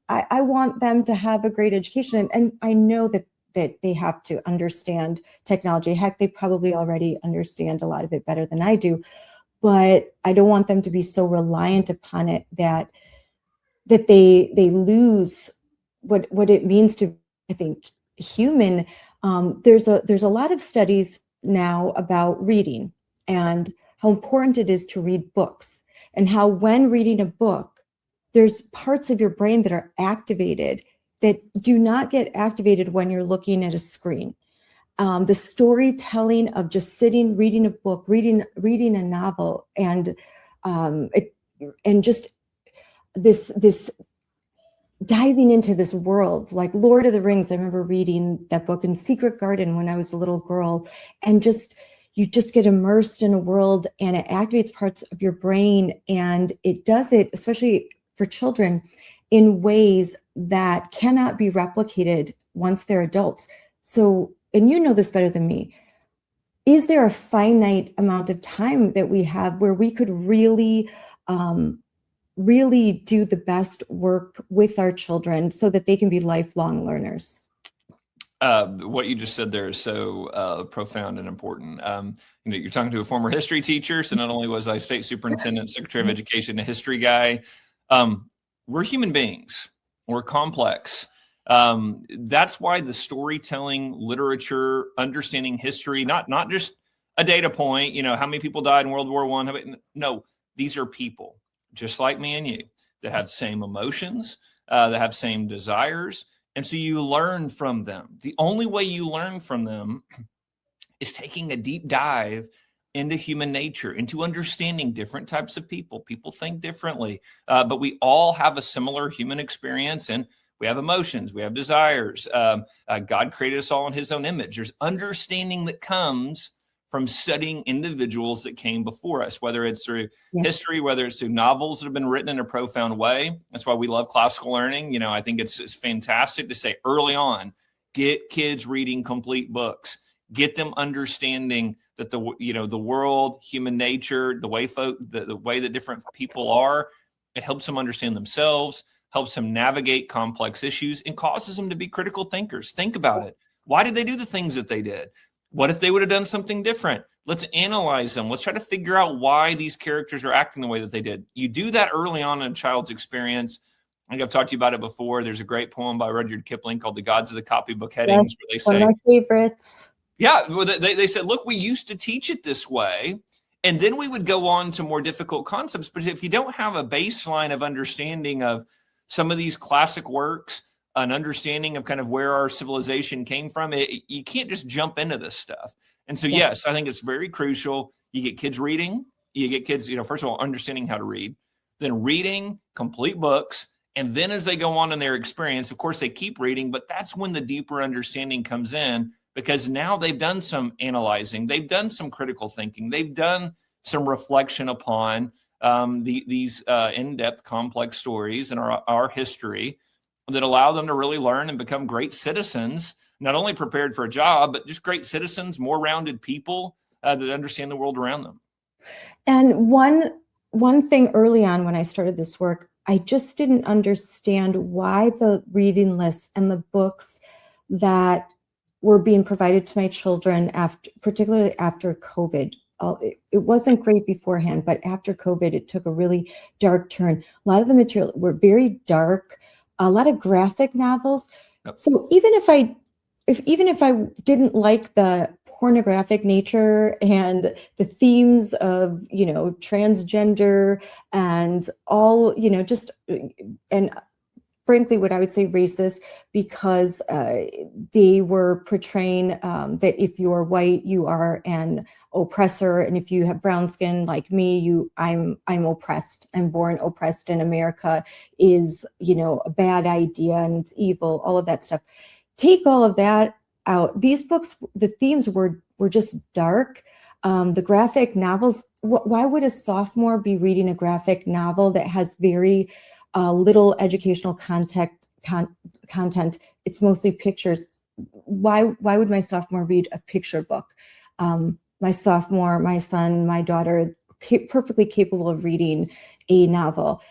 I want them to have a great education, and I know that they have to understand technology. Heck, they probably already understand a lot of it better than I do, but I don't want them to be so reliant upon it that they lose what it means to, I think, human. There's a lot of studies now about reading and how important it is to read books, and how when reading a book, there's parts of your brain that are activated that do not get activated when you're looking at a screen. The storytelling of just sitting, reading a book, reading a novel, and just this diving into this world, like Lord of the Rings. I remember reading that book in Secret Garden when I was a little girl, and you just get immersed in a world, and it activates parts of your brain, and it does it, especially for children, in ways that cannot be replicated once they're adults. So, and you know this better than me, is there a finite amount of time that we have where we could really do the best work with our children so that they can be lifelong learners? What you just said there is so profound and important. You're talking to a former history teacher. So not only was I state superintendent, secretary of education, a history guy, we're human beings. We're complex. That's why the storytelling, literature, understanding history, not just a data point, how many people died in World War I. No, these are people just like me and you that have same emotions, that have same desires. And so you learn from them. The only way you learn from them is taking a deep dive into human nature, into understanding different types of people. People think differently, but we all have a similar human experience, and we have emotions, we have desires. God created us all in his own image. There's understanding that comes from studying individuals that came before us, whether it's through history, whether it's through novels that have been written in a profound way. That's why we love classical learning. I think it's fantastic to say early on, get kids reading complete books, get them understanding that the world, human nature, the way that different people are, it helps them understand themselves, helps them navigate complex issues, and causes them to be critical thinkers. Think about it. Why did they do the things that they did? What if they would have done something different? Let's analyze them. Let's try to figure out why these characters are acting the way that they did. You do that early on in a child's experience. I think I've talked to you about it before. There's a great poem by Rudyard Kipling called The Gods of the Copybook Headings, where they say, one of my favorites. Yeah, well, they said, look, we used to teach it this way, and then we would go on to more difficult concepts. But if you don't have a baseline of understanding of some of these classic works, an understanding of kind of where our civilization came from, you can't just jump into this stuff. And so, yes, I think it's very crucial. You get kids reading, you get kids, first of all, understanding how to read, then reading complete books, And then as they go on in their experience, of course, they keep reading, but that's when the deeper understanding comes in, because now they've done some analyzing, they've done some critical thinking, they've done some reflection upon these in-depth, complex stories in our history that allow them to really learn and become great citizens, not only prepared for a job, but just great citizens, more rounded people that understand the world around them. And one thing early on when I started this work, I just didn't understand why the reading lists and the books that were being provided to my children particularly after COVID. It wasn't great beforehand, but after COVID, it took a really dark turn. A lot of the material were very dark, a lot of graphic novels. Yep. So even if I didn't like the pornographic nature and the themes of, transgender and all, and frankly, what I would say racist, because they were portraying that if you're white, you are an oppressor, and if you have brown skin like me, I'm oppressed. I'm born oppressed, and America is, a bad idea and it's evil. All of that stuff. Take all of that out. These books, the themes were just dark. The graphic novels. Why would a sophomore be reading a graphic novel that has very little educational content? It's mostly pictures. Why would my sophomore read a picture book? My son, my daughter, perfectly capable of reading a novel.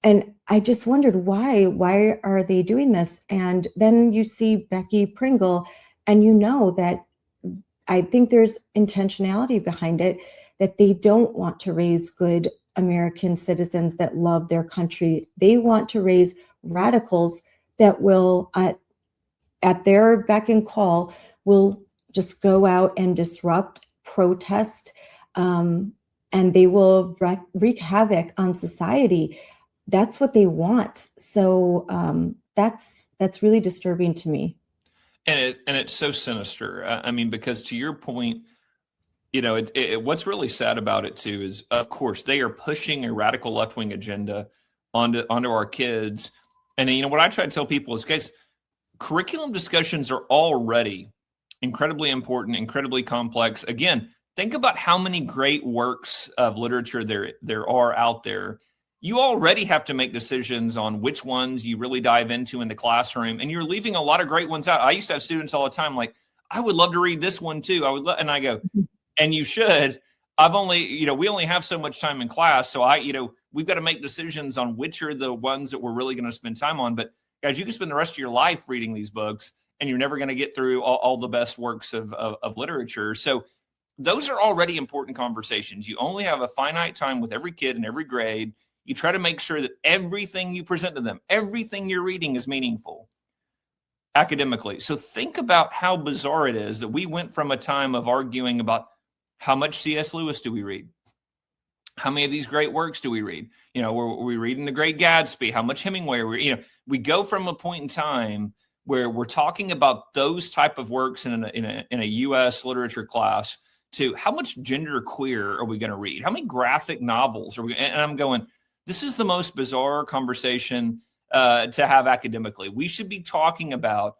And I just wondered why are they doing this? And then you see Becky Pringle, and that I think there's intentionality behind it, that they don't want to raise good American citizens that love their country. They want to raise radicals that will, at their beck and call, will just go out and disrupt, protest, and they will wreak havoc on society. That's what they want. So that's really disturbing to me. And it's so sinister. I mean, because to your point, what's really sad about it too is, of course, they are pushing a radical left-wing agenda onto our kids. And what I try to tell people is, guys, curriculum discussions are already incredibly important, incredibly complex. Again, think about how many great works of literature there are out there. You already have to make decisions on which ones you really dive into in the classroom, and you're leaving a lot of great ones out. I used to have students all the time like, I would love to read this one too. And I go, and you should. We only have so much time in class, so we've got to make decisions on which are the ones that we're really going to spend time on. But guys, you can spend the rest of your life reading these books, and you're never going to get through all the best works of literature. So those are already important conversations. You only have a finite time with every kid in every grade. You try to make sure that everything you present to them, everything you're reading is meaningful academically. So think about how bizarre it is that we went from a time of arguing about how much C.S. Lewis do we read? How many of these great works do we read? Were we reading The Great Gatsby? How much Hemingway? We go from a point in time where we're talking about those type of works in a U.S. literature class to how much genderqueer are we going to read? How many graphic novels are we? And I'm going, this is the most bizarre conversation to have academically. We should be talking about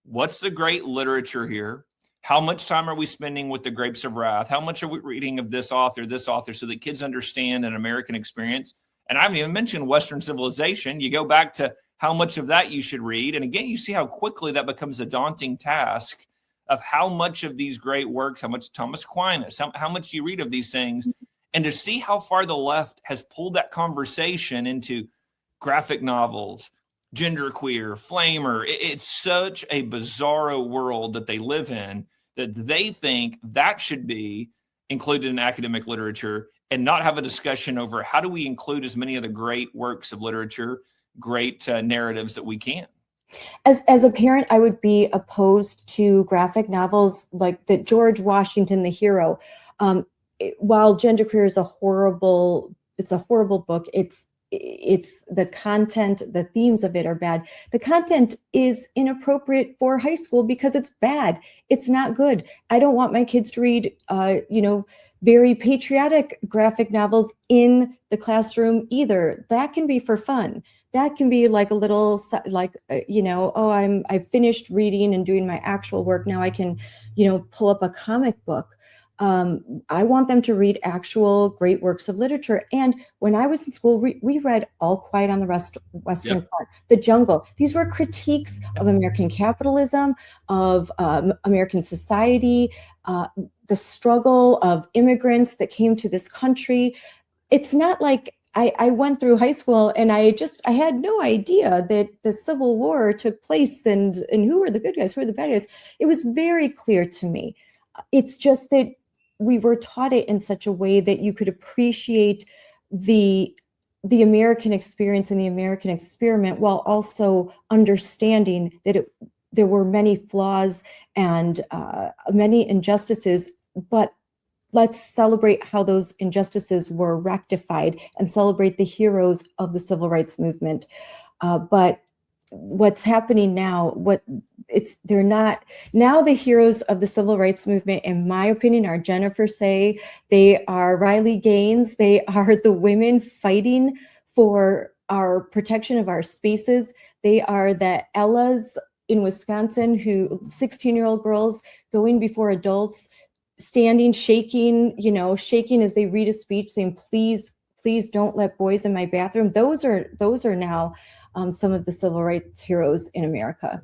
what's the great literature here? How much time are we spending with The Grapes of Wrath? How much are we reading of this author, so that kids understand an American experience? And I haven't even mentioned Western civilization. You go back to how much of that you should read. And again, you see how quickly that becomes a daunting task of how much of these great works, how much Thomas Aquinas, how much you read of these things, and to see how far the left has pulled that conversation into graphic novels, genderqueer, flamer. It's such a bizarro world that they live in that they think that should be included in academic literature and not have a discussion over how do we include as many of the great works of literature, great narratives that we can. As a parent, I would be opposed to graphic novels like the George Washington, the Hero. While Genderqueer is a horrible book, it's the content, the themes of it are bad. The content is inappropriate for high school because it's bad. It's not good. I don't want my kids to read, very patriotic graphic novels in the classroom either. That can be for fun, that can be like a little like, oh, I've finished reading and doing my actual work. Now I can, pull up a comic book. I want them to read actual great works of literature. And when I was in school, we read All Quiet on the Western Front, The Jungle. These were critiques of American capitalism, of American society, the struggle of immigrants that came to this country. It's not like I went through high school and I had no idea that the Civil War took place and who were the good guys, who were the bad guys. It was very clear to me. It's just that we were taught it in such a way that you could appreciate the American experience and the American experiment while also understanding that there were many flaws and many injustices, but let's celebrate how those injustices were rectified and celebrate the heroes of the civil rights movement. But what's happening now, they're not now. The heroes of the civil rights movement, in my opinion, are Jennifer Say, they are Riley Gaines, they are the women fighting for our protection of our spaces. They are the Ellas in Wisconsin, 16-year-old girls going before adults, standing, shaking as they read a speech, saying, please don't let boys in my bathroom. Those are now some of the civil rights heroes in America.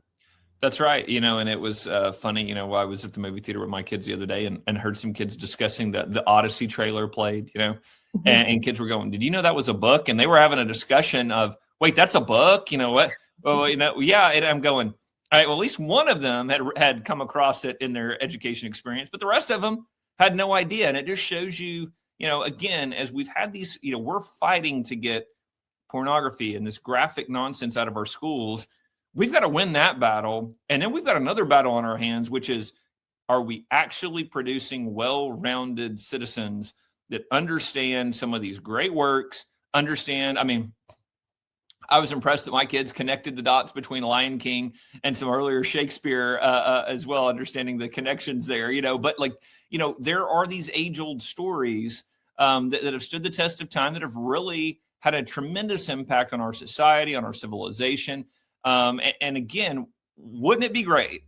That's right. And it was funny, I was at the movie theater with my kids the other day and heard some kids discussing the Odyssey trailer played, Mm-hmm. and kids were going, did you know that was a book? And they were having a discussion of, wait, that's a book? You know what? Well, yeah. And I'm going, all right, well, at least one of them had come across it in their education experience, but the rest of them had no idea. And it just shows you, again, as we've had these, we're fighting to get pornography and this graphic nonsense out of our schools. We've got to win that battle. And then we've got another battle on our hands, which is, are we actually producing well-rounded citizens that understand some of these great works, I was impressed that my kids connected the dots between Lion King and some earlier Shakespeare as well, understanding the connections there, but there are these age-old stories that have stood the test of time, that have really had a tremendous impact on our society, on our civilization. And again, wouldn't it be great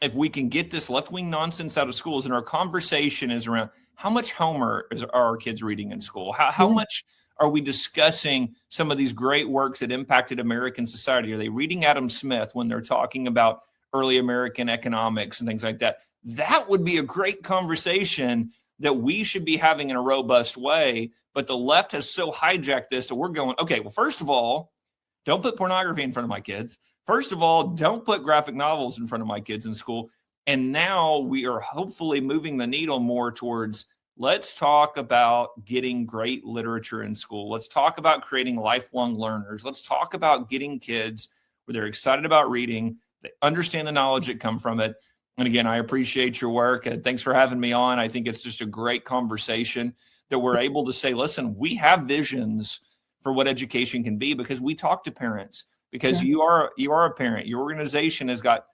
if we can get this left-wing nonsense out of schools, and our conversation is around how much Homer are our kids reading in school? How much are we discussing some of these great works that impacted American society? Are they reading Adam Smith when they're talking about early American economics and things like that? That would be a great conversation that we should be having in a robust way. But the left has so hijacked this that we're going, okay, well, first of all, don't put pornography in front of my kids. First of all, don't put graphic novels in front of my kids in school. And now we are hopefully moving the needle more towards, let's talk about getting great literature in school. Let's talk about creating lifelong learners. Let's talk about getting kids where they're excited about reading, they understand the knowledge that come from it. And again, I appreciate your work. And thanks for having me on. I think it's just a great conversation that we're able to say, listen, we have visions for what education can be, because we talk to parents, because you are a parent. Your organization has got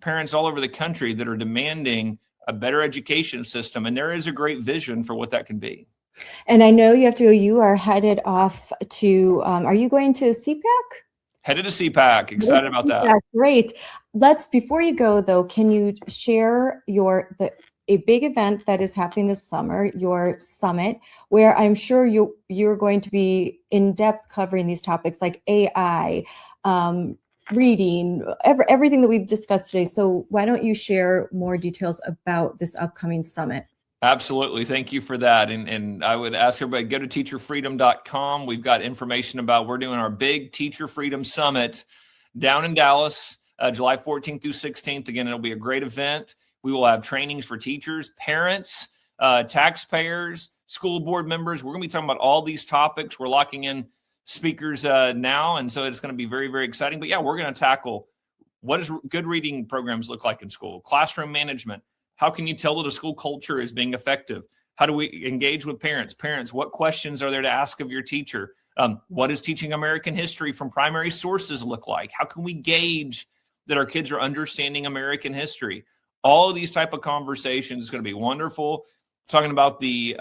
parents all over the country that are demanding a better education system. And there is a great vision for what that can be. And I know you have to go, you are headed off to, are you going to CPAC? Headed to CPAC. Excited about that. Great. Before you go though, can you share a big event that is happening this summer, your summit, where I'm sure you're going to be in depth covering these topics like AI, reading, everything that we've discussed today. So why don't you share more details about this upcoming summit? Absolutely. Thank you for that. And I would ask everybody, go to teacherfreedom.com. We've got information about, we're doing our big Teacher Freedom Summit down in Dallas, July 14th through 16th. Again, it'll be a great event. We will have trainings for teachers, parents, taxpayers, school board members. We're going to be talking about all these topics. We're locking in speakers now. And so it's going to be very, very exciting. But yeah, we're going to tackle, what does good reading programs look like in school? Classroom management. How can you tell that a school culture is being effective? How do we engage with parents? Parents, what questions are there to ask of your teacher? What does teaching American history from primary sources look like? How can we gauge that our kids are understanding American history? All of these type of conversations is going to be wonderful. Talking about the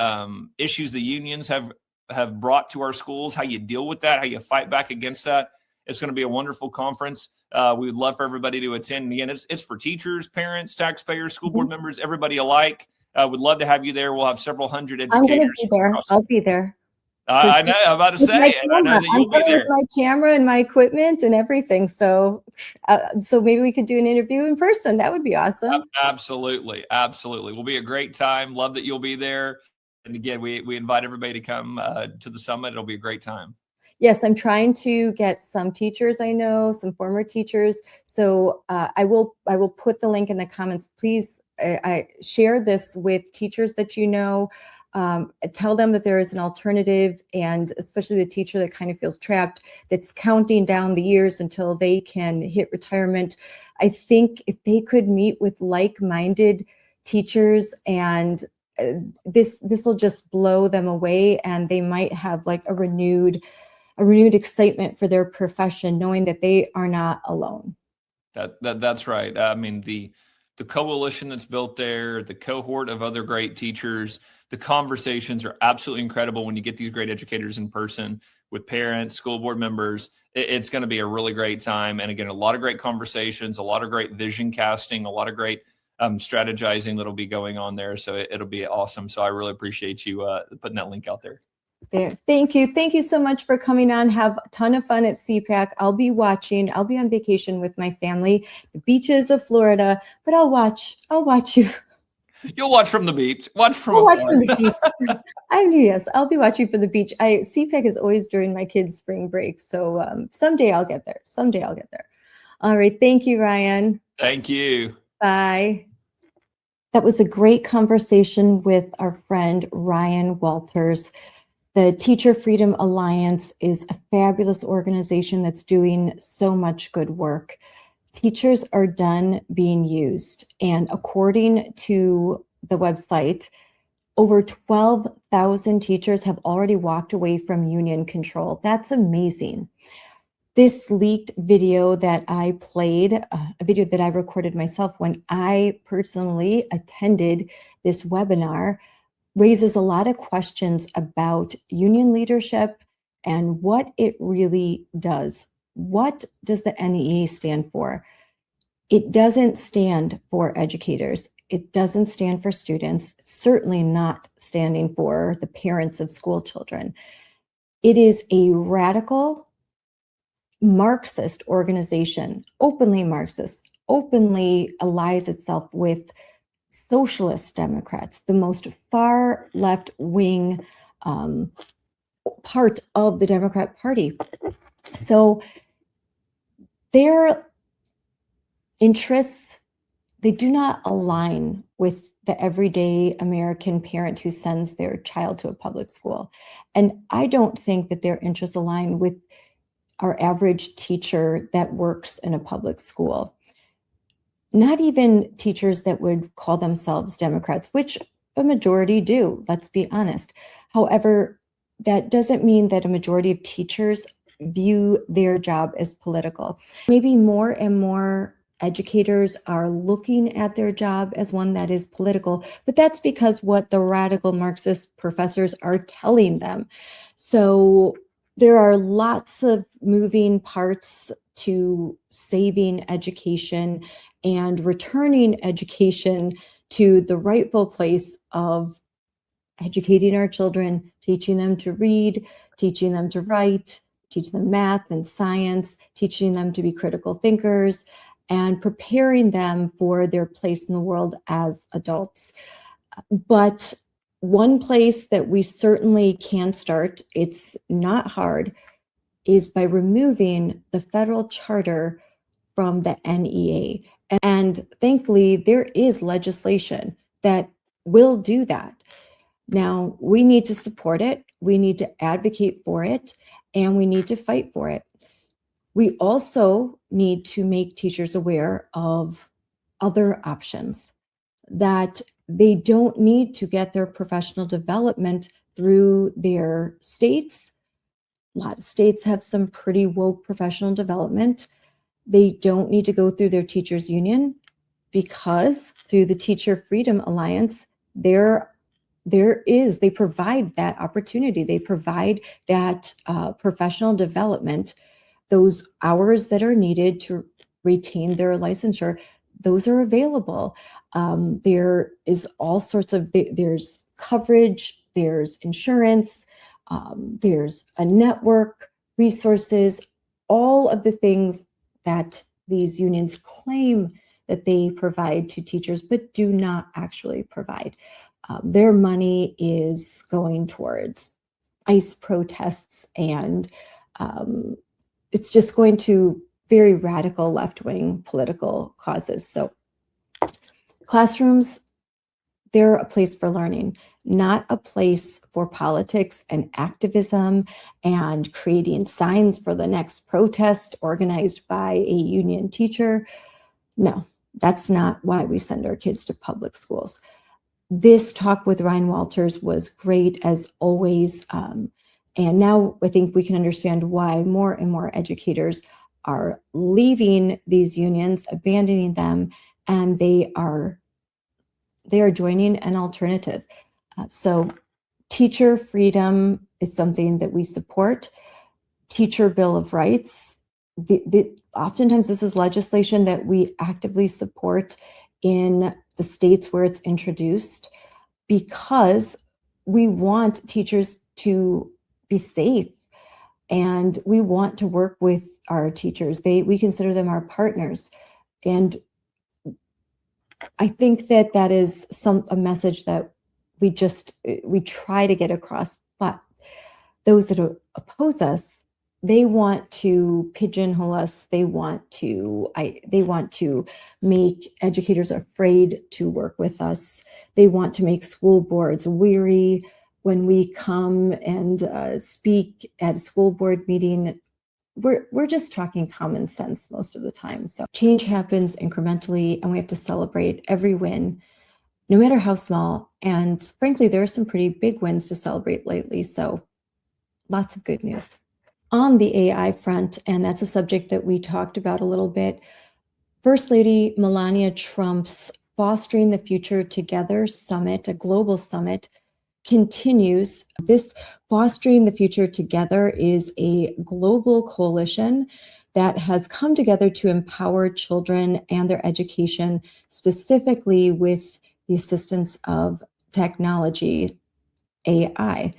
issues the unions have brought to our schools, how you deal with that, how you fight back against that. It's going to be a wonderful conference. We would love for everybody to attend. And again, it's for teachers, parents, taxpayers, school board members, everybody alike. Would love to have you there. We'll have several hundred educators. I'm going to be there. I'll be there. I know. I'm about to say it. I know that you'll be there. With my camera and my equipment and everything. So maybe we could do an interview in person. That would be awesome. Absolutely. Absolutely. Will be a great time. Love that you'll be there. And again, we invite everybody to come to the summit. It'll be a great time. Yes, I'm trying to get some teachers I know, some former teachers. So I will put the link in the comments. Please I share this with teachers that you know. Tell them that there is an alternative, and especially the teacher that kind of feels trapped, that's counting down the years until they can hit retirement. I think if they could meet with like-minded teachers, and this will just blow them away, and they might have like a renewed excitement for their profession, knowing that they are not alone. That's right. I mean, the coalition that's built there, the cohort of other great teachers, the conversations are absolutely incredible when you get these great educators in person with parents, school board members. It's going to be a really great time. And again, a lot of great conversations, a lot of great vision casting, a lot of great strategizing that'll be going on there. So it'll be awesome. So I really appreciate you putting that link out there. There. Thank you. Thank you so much for coming on. Have a ton of fun at CPAC. I'll be watching. I'll be on vacation with my family, the beaches of Florida, but I'll watch you. You'll watch from the beach. Watch from the beach. Yes, I'll be watching from the beach. CPAC is always during my kids' spring break. So someday I'll get there. All right. Thank you, Ryan. Thank you. Bye. That was a great conversation with our friend, Ryan Walters. The Teacher Freedom Alliance is a fabulous organization that's doing so much good work. Teachers are done being used, and according to the website, over 12,000 teachers have already walked away from union control. That's amazing. This leaked video that I played, a video that I recorded myself when I personally attended this webinar, raises a lot of questions about union leadership and what it really does. What does the NEA stand for? It doesn't stand for educators. It doesn't stand for students, certainly not standing for the parents of school children. It is a radical Marxist organization, openly Marxist, openly allies itself with socialist Democrats, the most far left-wing part of the Democrat Party. So their interests, they do not align with the everyday American parent who sends their child to a public school. And I don't think that their interests align with our average teacher that works in a public school. Not even teachers that would call themselves Democrats, which a majority do, let's be honest. However, that doesn't mean that a majority of teachers view their job as political. Maybe more and more educators are looking at their job as one that is political, but that's because what the radical Marxist professors are telling them. So there are lots of moving parts to saving education and returning education to the rightful place of educating our children, teaching them to read, teaching them to write, teaching them math and science, teaching them to be critical thinkers, and preparing them for their place in the world as adults. But one place that we certainly can start, it's not hard, is by removing the federal charter from the NEA. And thankfully, there is legislation that will do that. Now, we need to support it, we need to advocate for it, and we need to fight for it. We also need to make teachers aware of other options, that they don't need to get their professional development through their states. A lot of states have some pretty woke professional development. They don't need to go through their teachers union, because through the Teacher Freedom Alliance, they provide that opportunity. They provide that professional development those hours that are needed to retain their licensure, those are available. There is all sorts of, there's coverage, there's insurance, there's a network, resources, all of the things that these unions claim that they provide to teachers, but do not actually provide. Their money is going towards ICE protests, and it's just going to very radical left-wing political causes. So classrooms, they're a place for learning, not a place for politics and activism and creating signs for the next protest organized by a union teacher. No, that's not why we send our kids to public schools. This talk with Ryan Walters was great as always. And now I think we can understand why more and more educators are leaving these unions, abandoning them, and they are joining an alternative. So teacher freedom is something that we support. Teacher Bill of Rights, oftentimes this is legislation that we actively support in the states where it's introduced, because we want teachers to be safe and we want to work with our teachers. We consider them our partners. And I think that that is a message that we try to get across, but those that oppose us, they want to pigeonhole us. They want to make educators afraid to work with us. They want to make school boards weary when we come and speak at a school board meeting. We're just talking common sense most of the time. So change happens incrementally, and we have to celebrate every win, no matter how small. And frankly, there are some pretty big wins to celebrate lately. So lots of good news. On the AI front, and that's a subject that we talked about a little bit, First Lady Melania Trump's Fostering the Future Together Summit, a global summit, continues. This Fostering the Future Together is a global coalition that has come together to empower children and their education, specifically with the assistance of technology, AI.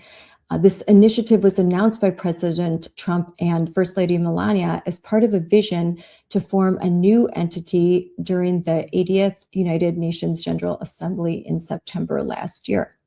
This initiative was announced by President Trump and First Lady Melania as part of a vision to form a new entity during the 80th United Nations General Assembly in September last year.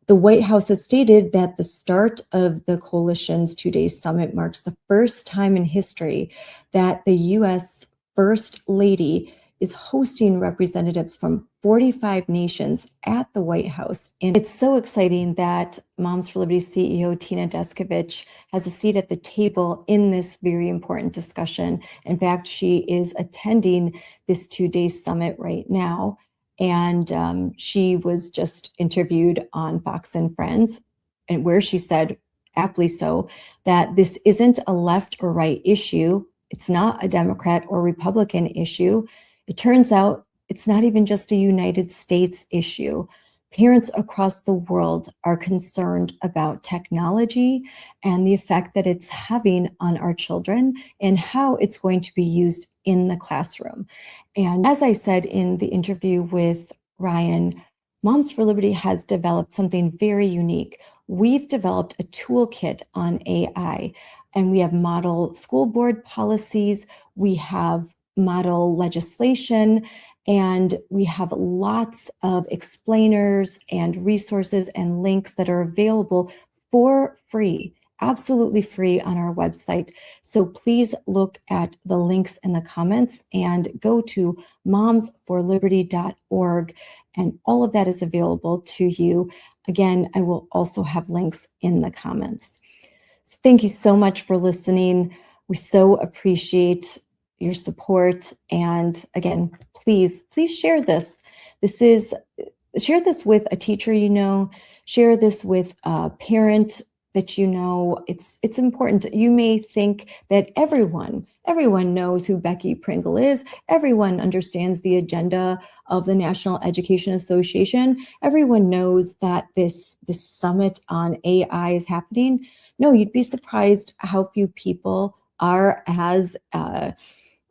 The White House has stated that the start of the coalition's two-day summit marks the first time in history that the U.S. First Lady is hosting representatives from 45 nations at the White House. And it's so exciting that Moms for Liberty CEO Tina Descovich has a seat at the table in this very important discussion. In fact, she is attending this two-day summit right now. And she was just interviewed on Fox and Friends, and where she said, aptly so, that this isn't a left or right issue. It's not a Democrat or Republican issue. It turns out it's not even just a United States issue. Parents across the world are concerned about technology and the effect that it's having on our children and how it's going to be used in the classroom. And as I said in the interview with Ryan, Moms for Liberty has developed something very unique. We've developed a toolkit on AI, and we have model school board policies, we have model legislation, and we have lots of explainers and resources and links that are available for free, absolutely free on our website. So please look at the links in the comments and go to momsforliberty.org, and all of that is available to you. Again, I will also have links in the comments. So thank you so much for listening. We so appreciate your support. And again, please share this. Share this with a teacher you know, share this with a parent that you know. It's important. You may think that everyone knows who Becky Pringle is. Everyone understands the agenda of the National Education Association. Everyone knows that this summit on AI is happening. No, you'd be surprised how few people are as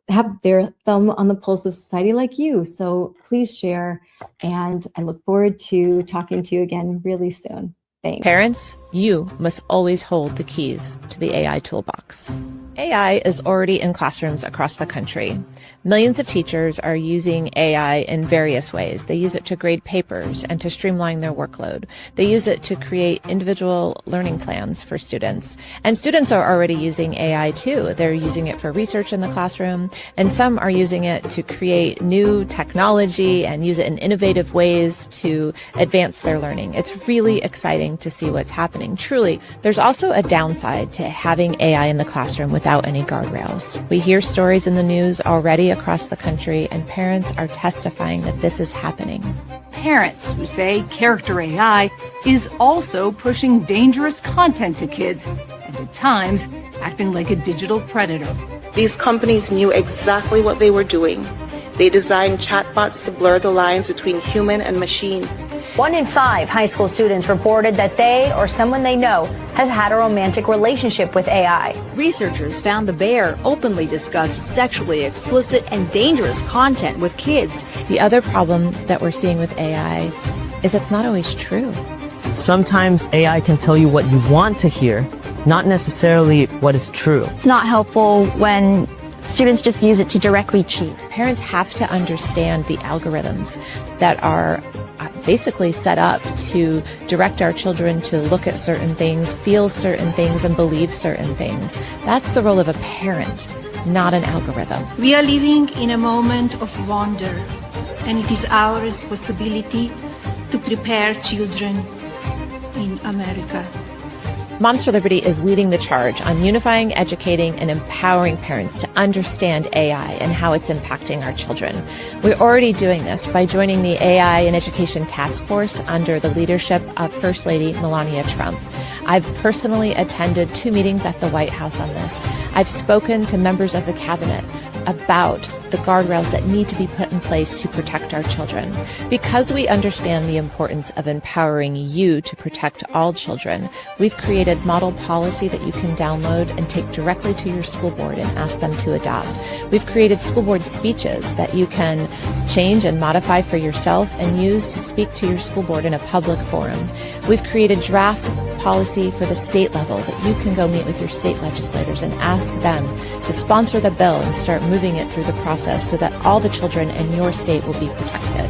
have their thumb on the pulse of society like you. So please share, and I look forward to talking to you again really soon. Thanks. Parents, you must always hold the keys to the AI toolbox. AI is already in classrooms across the country. Millions of teachers are using AI in various ways. They use it to grade papers and to streamline their workload. They use it to create individual learning plans for students. And students are already using AI too. They're using it for research in the classroom, and some are using it to create new technology and use it in innovative ways to advance their learning. It's really exciting to see what's happening. Truly, there's also a downside to having AI in the classroom without any guardrails. We hear stories in the news already across the country, and parents are testifying that this is happening. Parents who say character AI is also pushing dangerous content to kids, and at times acting like a digital predator. These companies knew exactly what they were doing. They designed chatbots to blur the lines between human and machine. 1 in 5 high school students reported that they or someone they know has had a romantic relationship with AI. Researchers found the bear openly discussed sexually explicit and dangerous content with kids. The other problem that we're seeing with AI is it's not always true. Sometimes AI can tell you what you want to hear, not necessarily what is true. It's not helpful when students just use it to directly cheat. Parents have to understand the algorithms that are basically set up to direct our children to look at certain things, feel certain things, and believe certain things. That's the role of a parent, not an algorithm. We are living in a moment of wonder, and it is our responsibility to prepare children in America. Moms for Liberty is leading the charge on unifying, educating, and empowering parents to understand AI and how it's impacting our children. We're already doing this by joining the AI and Education Task Force under the leadership of First Lady Melania Trump. I've personally attended 2 meetings at the White House on this. I've spoken to members of the cabinet about the guardrails that need to be put in place to protect our children. Because we understand the importance of empowering you to protect all children, we've created model policy that you can download and take directly to your school board and ask them to adopt. We've created school board speeches that you can change and modify for yourself and use to speak to your school board in a public forum. We've created draft policy for the state level that you can go meet with your state legislators and ask them to sponsor the bill and start moving it through the process so that all the children in your state will be protected.